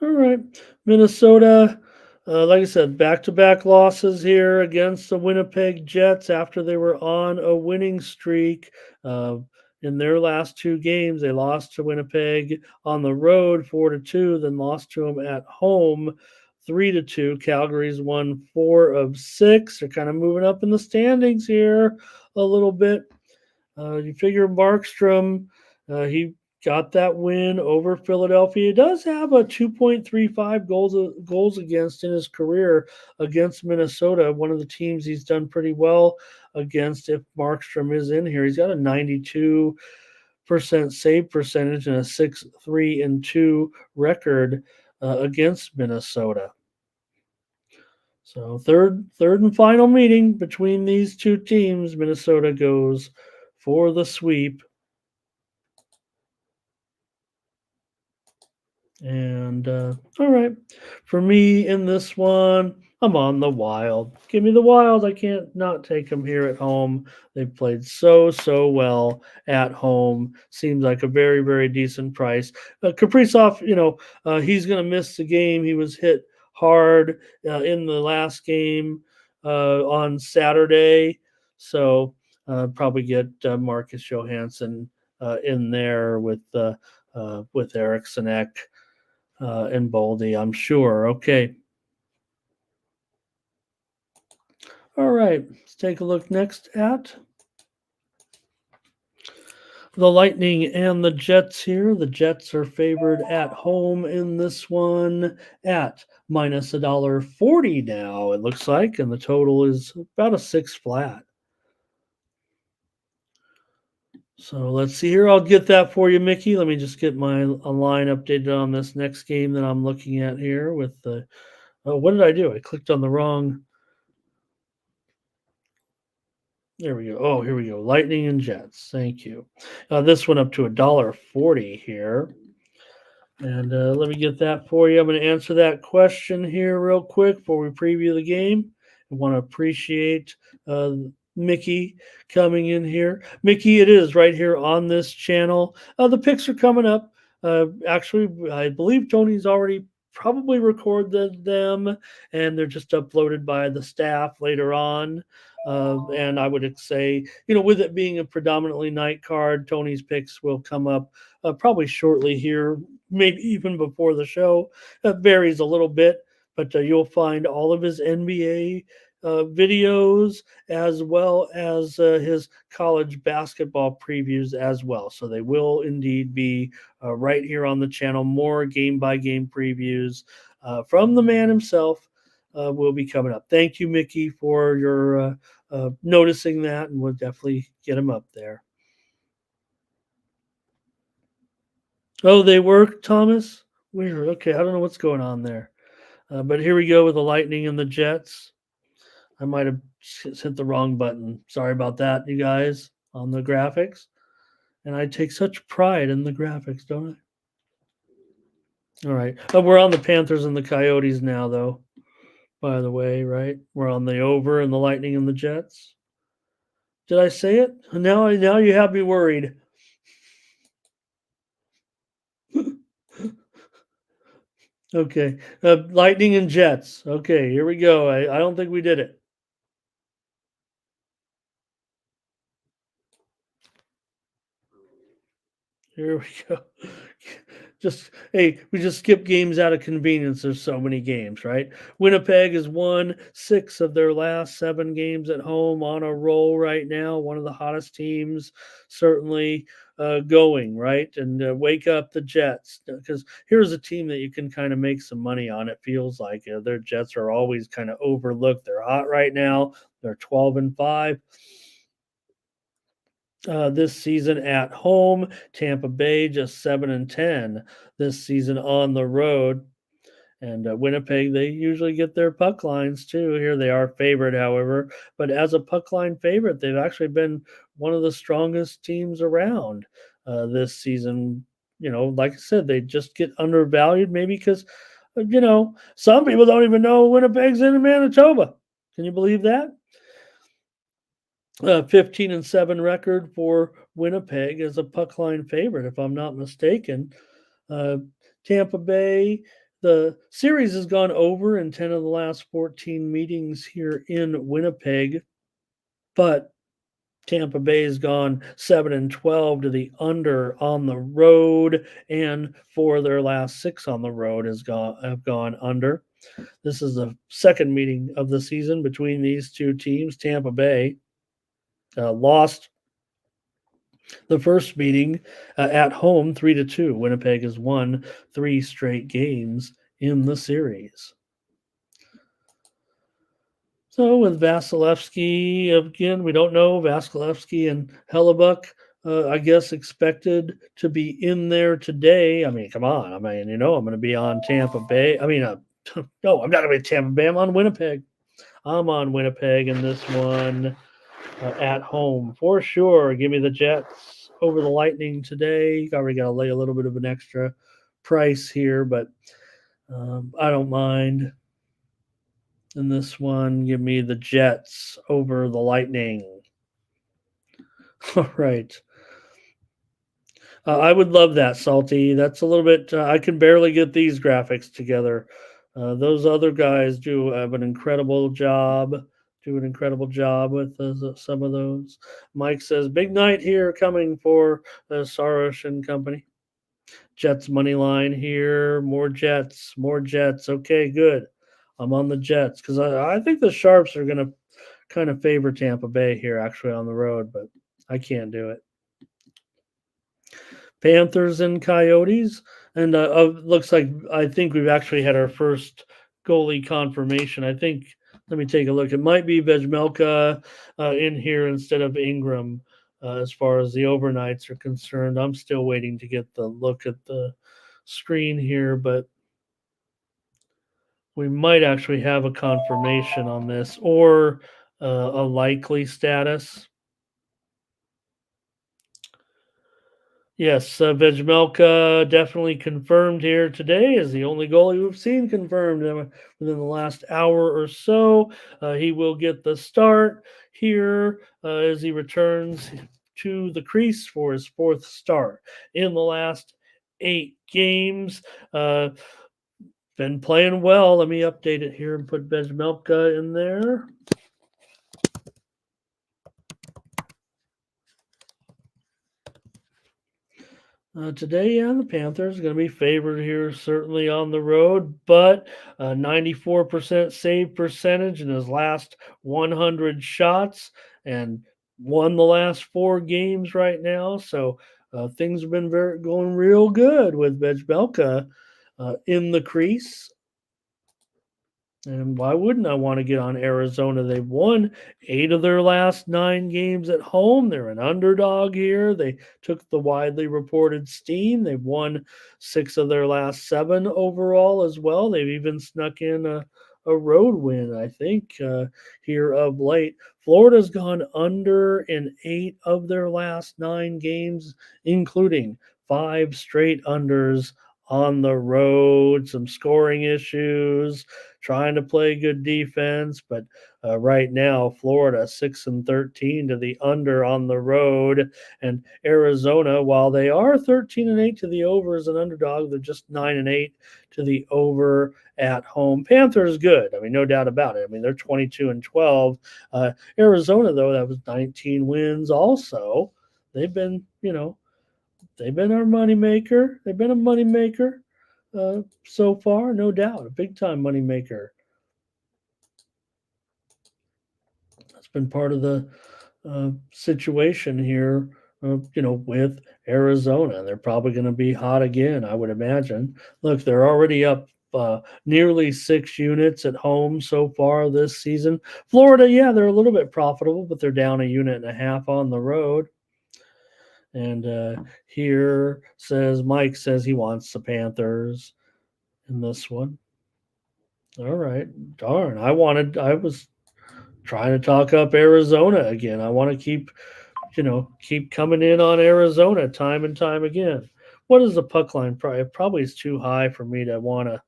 Speaker 2: All right. Minnesota, like I said, back-to-back losses here against the Winnipeg Jets after they were on a winning streak. In their last 2 games, they lost to Winnipeg on the road 4-2, then lost to them at home 3-2. Calgary's won 4 of 6. They're kind of moving up in the standings here a little bit. You figure Markstrom, he got that win over Philadelphia. He does have a 2.35 goals against in his career against Minnesota, one of the teams he's done pretty well against if Markstrom is in here. He's got a 92% save percentage and a 6-3-2 record against Minnesota. So third and final meeting between these two teams. Minnesota goes for the sweep. And all right, for me in this one, I'm on the Wild. Give me the Wild. I can't not take them here at home. They've played so well at home. Seems like a very, very decent price. Kaprizov, he's going to miss the game. He was hit hard in the last game on Saturday. So probably get Marcus Johansson in there with Eriksson Ek. And Boldy, I'm sure. Okay. All right. Let's take a look next at the Lightning and the Jets here. The Jets are favored at home in this one at minus $1.40 now, it looks like, and the total is about a 6 flat. So let's see here. I'll get that for you, Mickey. Let me just get my line updated on this next game that I'm looking at here with the what did I do? I clicked on the wrong. There we go. Oh, here we go. Lightning and Jets. Thank you. This one up to $1.40 here. And let me get that for you. I'm going to answer that question here real quick before we preview the game. I want to appreciate Mickey coming in here. Mickey, it is right here on this channel. The picks are coming up. Actually, I believe Tony's already probably recorded them, and they're just uploaded by the staff later on. And I would say, with it being a predominantly night card, Tony's picks will come up probably shortly here, maybe even before the show. It varies a little bit, but you'll find all of his NBA videos as well as his college basketball previews as well. So they will indeed be right here on the channel. More game by game previews from the man himself will be coming up. Thank you, Mickey, for your noticing that, and we'll definitely get him up there. Oh, they work, Thomas? Weird. Okay, I don't know what's going on there. But here we go with the Lightning and the Jets. I might have hit the wrong button. Sorry about that, you guys, on the graphics. And I take such pride in the graphics, don't I? All right. We're on the Panthers and the Coyotes now, though, by the way, right? We're on the over and the Lightning and the Jets. Did I say it? Now you have me worried. Okay. Lightning and Jets. Okay, here we go. I don't think we did it. Here we go. We just skip games out of convenience. There's so many games, right? Winnipeg has won 6 of their last 7 games at home, on a roll right now. One of the hottest teams, certainly going, right? And wake up the Jets, because here's a team that you can kind of make some money on. It feels like their Jets are always kind of overlooked. They're hot right now. They're 12-5. This season at home. Tampa Bay just 7-10 this season on the road. And Winnipeg, they usually get their puck lines too. Here they are favored, however. But as a puck line favorite, they've actually been one of the strongest teams around this season. Like I said, they just get undervalued, maybe because, some people don't even know Winnipeg's in Manitoba. Can you believe that? 15-7 record for Winnipeg as a puck line favorite, if I'm not mistaken. Tampa Bay, the series has gone over in 10 of the last 14 meetings here in Winnipeg, but Tampa Bay has gone 7-12 to the under on the road, and 4 of their last 6 on the road have gone under. This is the second meeting of the season between these two teams. Tampa Bay lost the first meeting at home 3-2. Winnipeg has won 3 straight games in the series. So with Vasilevsky, again, we don't know. Vasilevsky and Hellebuck, I guess, expected to be in there today. I mean, come on. I'm going to be on Tampa Bay. No, I'm not going to be Tampa Bay. I'm on Winnipeg. I'm on Winnipeg in this one. At home for sure. Give me the Jets over the Lightning today. Already got to lay a little bit of an extra price here, but I don't mind. In this one, give me the Jets over the Lightning. All right. I would love that, Salty. That's a little bit. I can barely get these graphics together. Those other guys do have an incredible job. With some of those. Mike says, big night here coming for Saros and company. Jets money line here. More Jets. Okay, good. I'm on the Jets because I think the Sharps are going to kind of favor Tampa Bay here actually on the road, but I can't do it. Panthers and Coyotes. And looks like I think we've actually had our first goalie confirmation. I think, let me take a look. It might be Vejmelka in here instead of Ingram as far as the overnights are concerned. I'm still waiting to get the look at the screen here, but we might actually have a confirmation on this or a likely status. Yes, Vejmelka definitely confirmed here today is the only goalie we've seen confirmed within the last hour or so. He will get the start here as he returns to the crease for his fourth start in the last 8 games. Been playing well. Let me update it here and put Vejmelka in there. Today, yeah, the Panthers are going to be favored here, certainly on the road, but 94% save percentage in his last 100 shots and won the last 4 games right now. So things have been going real good with Vejmelka in the crease. And why wouldn't I want to get on Arizona? They've won 8 of their last 9 games at home. They're an underdog here. They took the widely reported steam. They've won 6 of their last 7 overall as well. They've even snuck in a road win, I think, here of late. Florida's gone under in 8 of their last 9 games, including 5 straight unders on the road, some scoring issues, trying to play good defense. But right now, Florida 6-13 to the under on the road, and Arizona, while they are 13-8 to the over as an underdog, they're just 9-8 to the over at home. Panthers good. I mean, no doubt about it. I mean, they're 22-12. Arizona, though, that was 19 wins. Also, they've been, they've been our moneymaker. They've been a moneymaker so far, no doubt, a big time moneymaker. That's been part of the situation here, with Arizona. They're probably going to be hot again, I would imagine. Look, they're already up nearly 6 units at home so far this season. Florida, yeah, they're a little bit profitable, but they're down 1.5 units on the road. And here Mike says he wants the Panthers in this one. All right. Darn. I was trying to talk up Arizona again. I want to keep coming in on Arizona time and time again. What is the puck line? Probably is too high for me to want to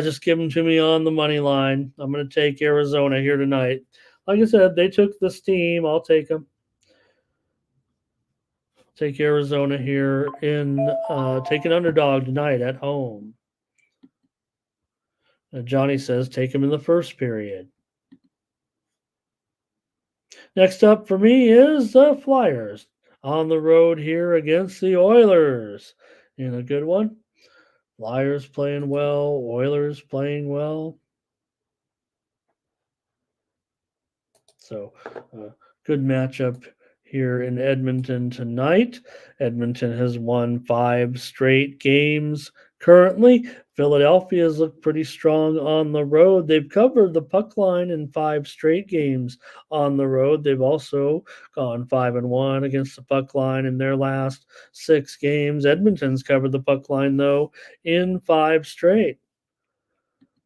Speaker 2: just give them to me on the money line. I'm going to take Arizona here tonight. Like I said, they took the steam. I'll take them. Take Arizona here take an underdog tonight at home. Johnny says take him in the first period. Next up for me is the Flyers on the road here against the Oilers. In a good one. Flyers playing well, Oilers playing well. So, good matchup here in Edmonton tonight. Edmonton has won 5 straight games currently. Philadelphia has looked pretty strong on the road. They've covered the puck line in 5 straight games on the road. They've also gone 5-1 against the puck line in their last 6 games. Edmonton's covered the puck line, though, in 5 straight.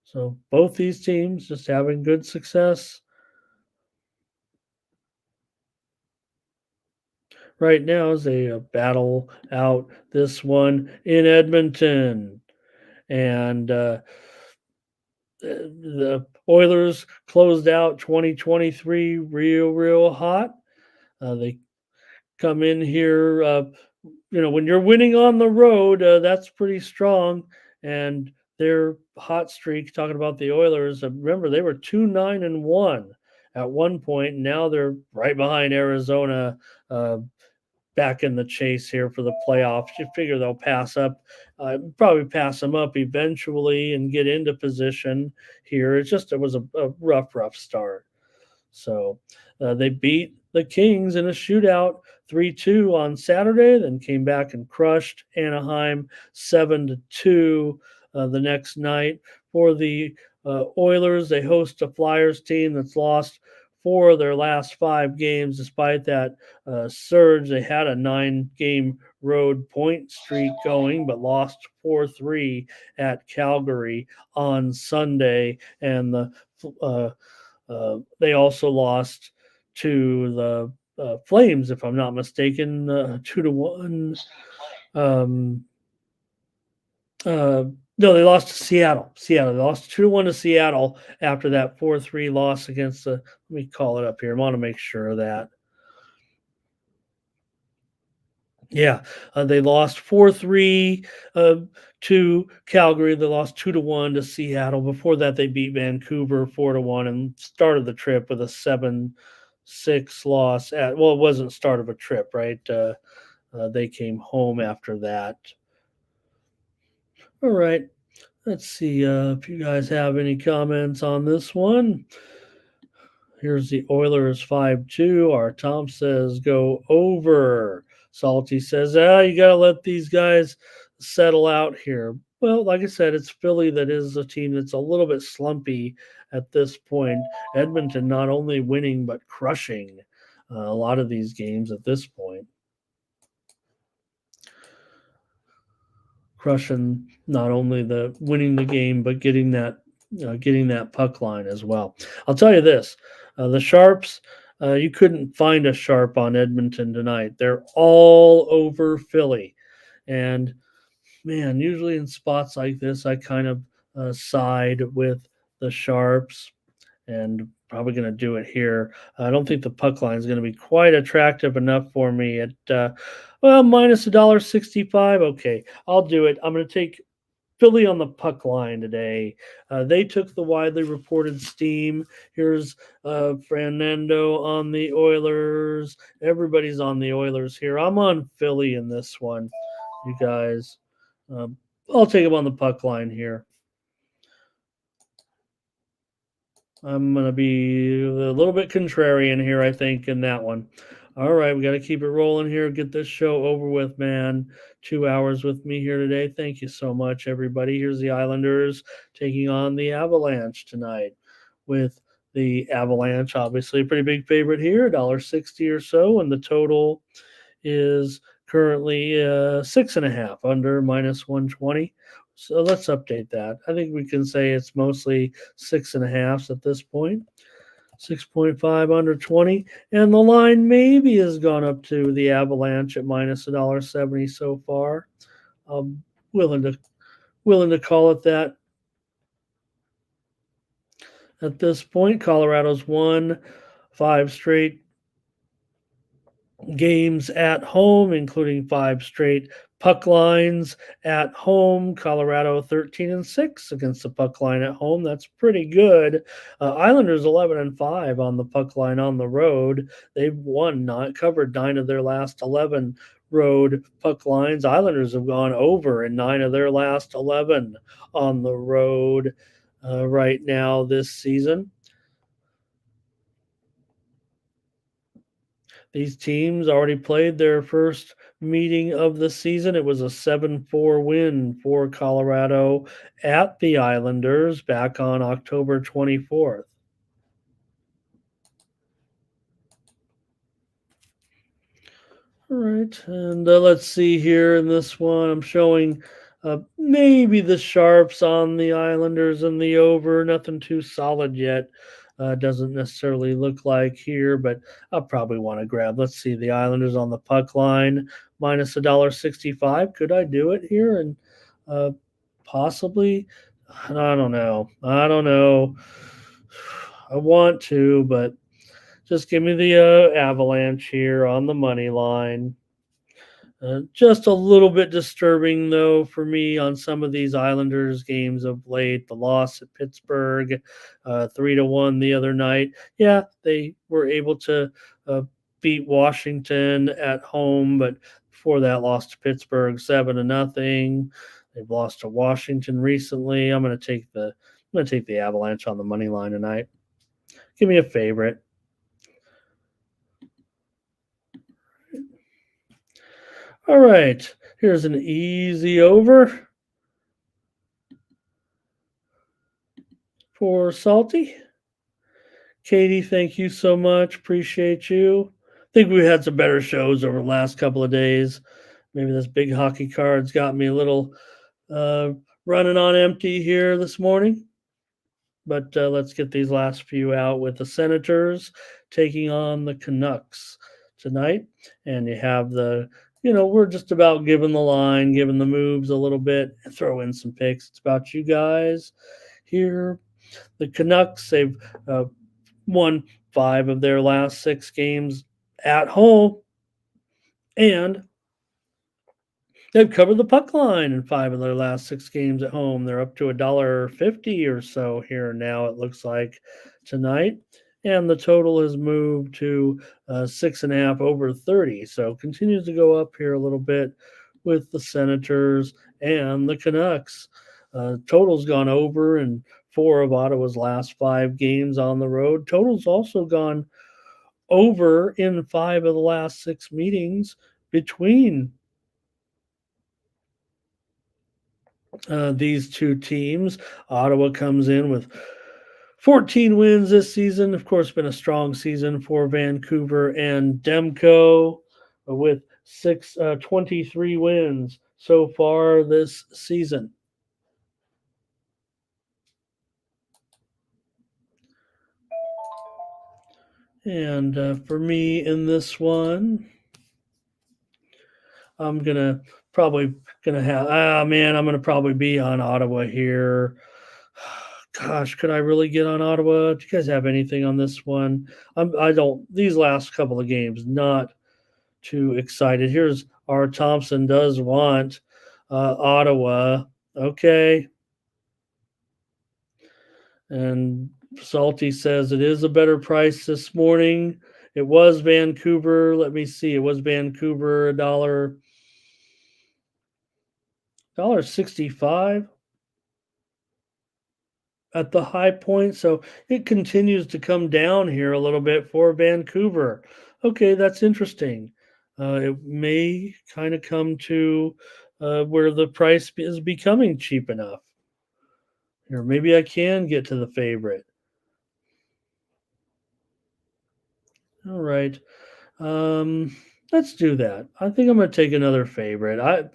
Speaker 2: So both these teams just having good success right now as they battle out this one in Edmonton. And the Oilers closed out 2023 real hot. They come in here, when you're winning on the road, that's pretty strong. And their hot streak, talking about the Oilers, remember they were 2-9-1 at one point. And now they're right behind Arizona, back in the chase here for the playoffs. You figure they'll probably pass them up eventually and get into position here. It was a rough start. So they beat the Kings in a shootout 3-2 on Saturday, then came back and crushed Anaheim 7-2 the next night. For the Oilers, they host a Flyers team that's lost 4 of their last 5 games. Despite that surge, they had a 9-game road point streak going, but lost 4-3 at Calgary on Sunday. And they also lost to the Flames, if I'm not mistaken, 2-1. No, they lost to Seattle. They lost 2-1 to Seattle after that 4-3 loss against the. Let me call it up here. I want to make sure of that. Yeah, they lost 4-3 to Calgary. They lost 2-1 to Seattle. Before that, they beat Vancouver 4-1 and started the trip with a 7-6 loss. It wasn't start of a trip, right? They came home after that. All right. Let's see if you guys have any comments on this one. Here's the Oilers 5-2. Our Tom says go over. Salty says, you got to let these guys settle out here. Well, like I said, it's Philly that is a team that's a little bit slumpy at this point. Edmonton not only winning but crushing a lot of these games at this point. Crushing not only the winning the game but getting that puck line as well. I'll tell you this: the Sharps, you couldn't find a Sharp on Edmonton tonight. They're all over Philly, and man, usually in spots like this, I kind of side with the Sharps, and probably going to do it here. I don't think the puck line is going to be quite attractive enough for me at minus $1.65. Okay, I'll do it. I'm going to take Philly on the puck line today. They took the widely reported steam. Here's Fernando on the Oilers. Everybody's on the Oilers here. I'm on Philly in this one, you guys. I'll take them on the puck line here. I'm going to be a little bit contrarian here, I think, in that one. All right, we got to keep it rolling here. Get this show over with, man. 2 hours with me here today. Thank you so much, everybody. Here's the Islanders taking on the Avalanche tonight, with the Avalanche obviously a pretty big favorite here, $1.60 or so, and the total is currently 6.5 under minus 120. So let's update that. I think we can say it's mostly 6.5 at this point. 6.5 under 20. And the line maybe has gone up to the Avalanche at minus $1.70 so far. I'm willing to call it that. At this point, Colorado's won 5 straight games at home, including 5 straight puck lines at home. Colorado 13-6 against the puck line at home. That's pretty good. Islanders 11-5 on the puck line on the road. They've covered 9 of their last 11 road puck lines. Islanders have gone over in 9 of their last 11 on the road right now this season. These teams already played their first meeting of the season. It was a 7-4 win for Colorado at the Islanders back on October 24th. All right, and let's see here in this one. I'm showing maybe the Sharps on the Islanders and the over. Nothing too solid yet. Doesn't necessarily look like here, but I'll probably want to grab. Let's see, the Islanders on the puck line, minus $1.65. Could I do it here? And possibly, I don't know. I want to, but just give me the Avalanche here on the money line. Just a little bit disturbing, though, for me on some of these Islanders games of late. The loss at Pittsburgh, 3-1 the other night. Yeah, they were able to beat Washington at home, but before that, lost to Pittsburgh 7-0. They've lost to Washington recently. I'm going to take the Avalanche on the money line tonight. Give me a favorite. All right, here's an easy over for Salty. Katie, thank you so much. Appreciate you. I think we had some better shows over the last couple of days. Maybe this big hockey card's got me a little running on empty here this morning. But let's get these last few out with the Senators taking on the Canucks tonight. And you have we're just about giving the line, giving the moves a little bit, and throw in some picks. It's about you guys here. The Canucks, they've won 5 of their last 6 games at home, and they've covered the puck line in 5 of their last 6 games at home. They're up to $1.50 or so here now, it looks like, tonight. And the total has moved to 6.5 over 30. So continues to go up here a little bit with the Senators and the Canucks. Total's gone over in 4 of Ottawa's last 5 games on the road. Total's also gone over in 5 of the last 6 meetings between these two teams. Ottawa comes in with 14 wins this season. Of course, been a strong season for Vancouver and Demko with 23 wins so far this season. And for me in this one, I'm gonna probably I'm gonna probably be on Ottawa here. Gosh, could I really get on Ottawa? Do you guys have anything on this one? I don't. These last couple of games, not too excited. Here's R. Thompson does want Ottawa. Okay. And Salty says it is a better price this morning. It was Vancouver. Let me see. It was Vancouver $1.65 at the high point. So it continues to come down here a little bit for Vancouver. Okay, that's interesting. It may kind of come to where the price is becoming cheap enough. Or maybe I can get to the favorite. All right. Let's do that. I think I'm going to take another favorite. I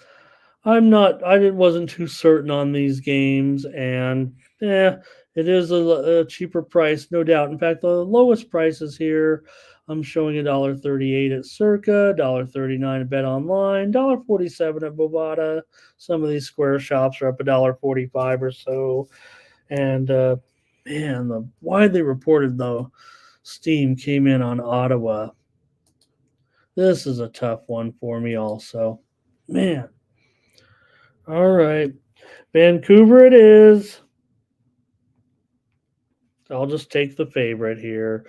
Speaker 2: wasn't too certain on these games, and it is a cheaper price, no doubt. In fact, the lowest prices here, I'm showing $1.38 at Circa, $1.39 at Bet Online, $1.47 at Bovada. Some of these square shops are up $1.45 or so. And the widely reported though steam came in on Ottawa. This is a tough one for me also. Man. All right. Vancouver it is. I'll just take the favorite here.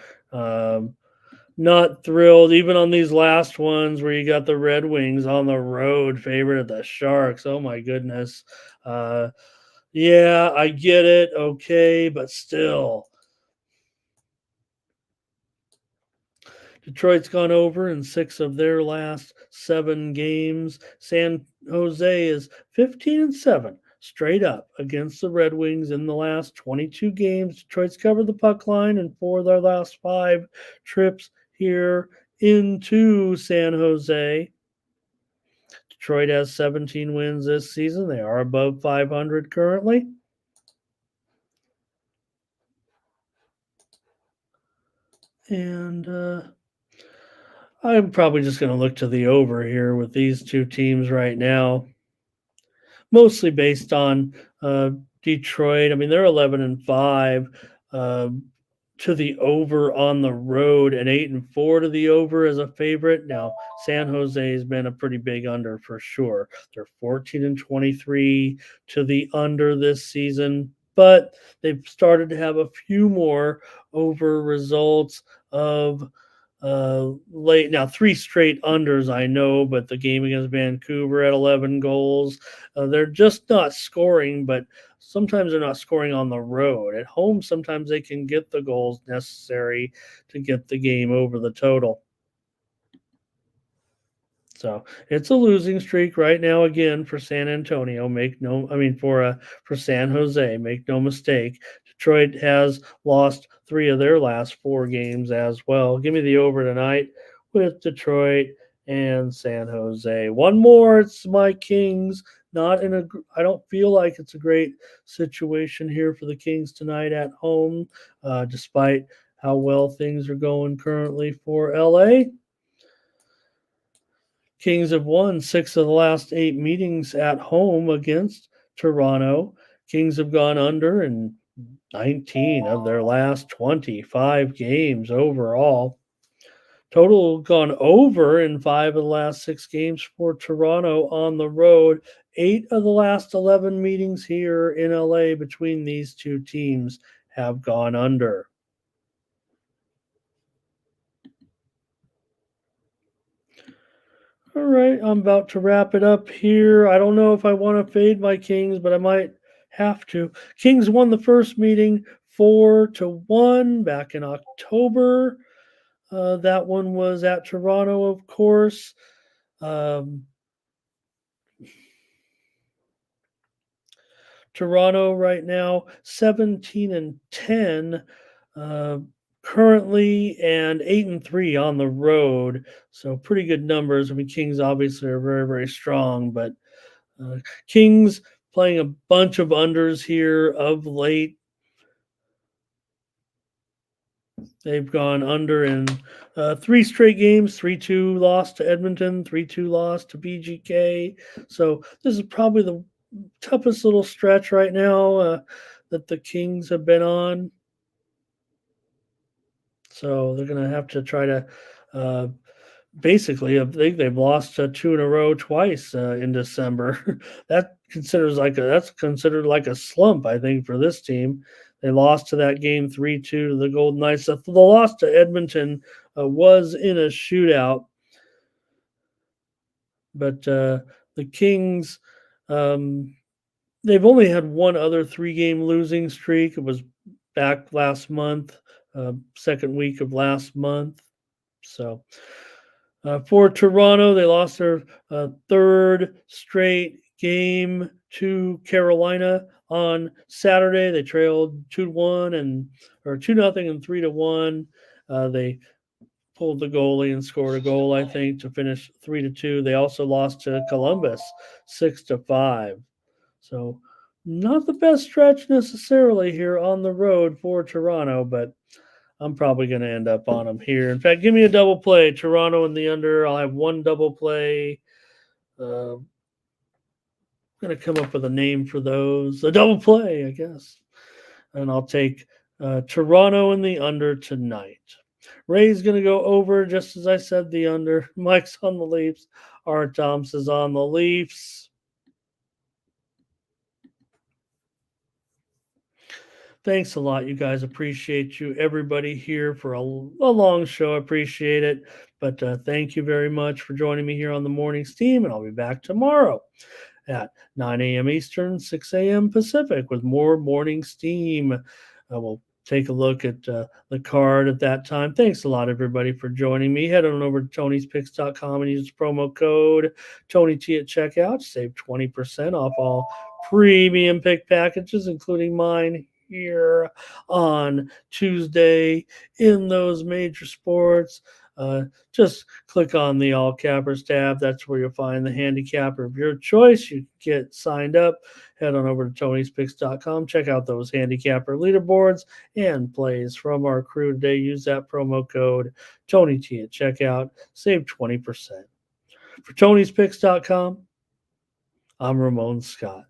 Speaker 2: Not thrilled, even on these last ones where you got the Red Wings on the road, favorite of the Sharks. Oh my goodness. Yeah, I get it. Okay, but still. Detroit's gone over in 6 of their last 7 games. San Jose is 15-7 straight up against the Red Wings in the last 22 games. Detroit's covered the puck line in 4 of their last 5 trips here into San Jose. Detroit has 17 wins this season. They are above 500 currently. And I'm probably just going to look to the over here with these two teams right now, mostly based on Detroit. I mean, they're 11-5 to the over on the road, and 8-4 to the over as a favorite. Now, San Jose has been a pretty big under for sure. They're 14-23 to the under this season, but they've started to have a few more over results of late. Now 3 straight unders, I know, but the game against Vancouver at 11 goals, they're just not scoring, but sometimes they're not scoring on the road. At home, sometimes they can get the goals necessary to get the game over the total. So it's a losing streak right now again for San Antonio. For San Jose, make no mistake. Detroit has lost 3 of their last 4 games as well. Give me the over tonight with Detroit and San Jose. One more, it's my Kings. I don't feel like it's a great situation here for the Kings tonight at home, despite how well things are going currently for LA. Kings have won 6 of the last 8 meetings at home against Toronto. Kings have gone under in 19 of their last 25 games overall. Total gone over in 5 of the last 6 games for Toronto on the road. 8 of the last 11 meetings here in LA between these two teams have gone under. All right, I'm about to wrap it up here. I don't know if I want to fade my Kings, but I might have to. Kings won the first meeting 4-1 back in October. That one was at Toronto, of course. Toronto right now 17-10 currently, and 8-3 on the road. So pretty good numbers. I mean, Kings obviously are very, very strong, but Kings playing a bunch of unders here of late. They've gone under in 3 straight games, 3-2 loss to Edmonton, 3-2 loss to BGK. So this is probably the toughest little stretch right now that the Kings have been on. So they're going to have to try to basically, I think they've lost 2 in a row twice in December. That's considered like a slump, I think, for this team. They lost to that game 3-2 to the Golden Knights. The loss to Edmonton was in a shootout. But the Kings, they've only had one other 3-game losing streak. It was back last month, second week of last month. So for Toronto, they lost their third straight game to Carolina on Saturday. They trailed 2-0 and 3-1. They pulled the goalie and scored a goal, I think, to finish 3-2. They also lost to Columbus 6-5. So not the best stretch necessarily here on the road for Toronto, but I'm probably going to end up on them here. In fact, give me a double play. Toronto in the under. I'll have one double play. I'm going to come up with a name for those. A double play, I guess. And I'll take Toronto in the under tonight. Ray's going to go over, just as I said, the under. Mike's on the Leafs. Art Thompson's on the Leafs. Thanks a lot, you guys. Appreciate you. Everybody here for a long show. Appreciate it. But thank you very much for joining me here on the Morning Steam, and I'll be back tomorrow at 9 a.m. Eastern, 6 a.m. Pacific with more Morning Steam. We'll take a look at the card at that time. Thanks a lot, everybody, for joining me. Head on over to Tony'sPicks.com and use promo code TonyT at checkout. Save 20% off all premium pick packages, including mine here on Tuesday in those major sports. Just click on the All Cappers tab. That's where you'll find the handicapper of your choice. You get signed up. Head on over to Tony'sPicks.com. Check out those handicapper leaderboards and plays from our crew today. Use that promo code TonyT at checkout. Save 20%. For Tony'sPicks.com, I'm Ramon Scott.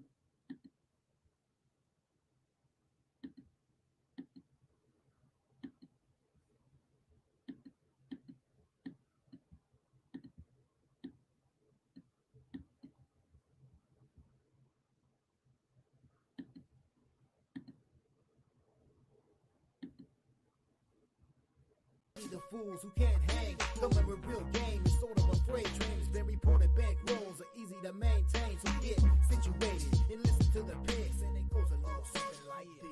Speaker 1: The fools who can't hang, coming with real game. It's sort of a freight train. It's been reported bank rolls are easy to maintain. So get situated and listen to the picks, and it goes a little something like this.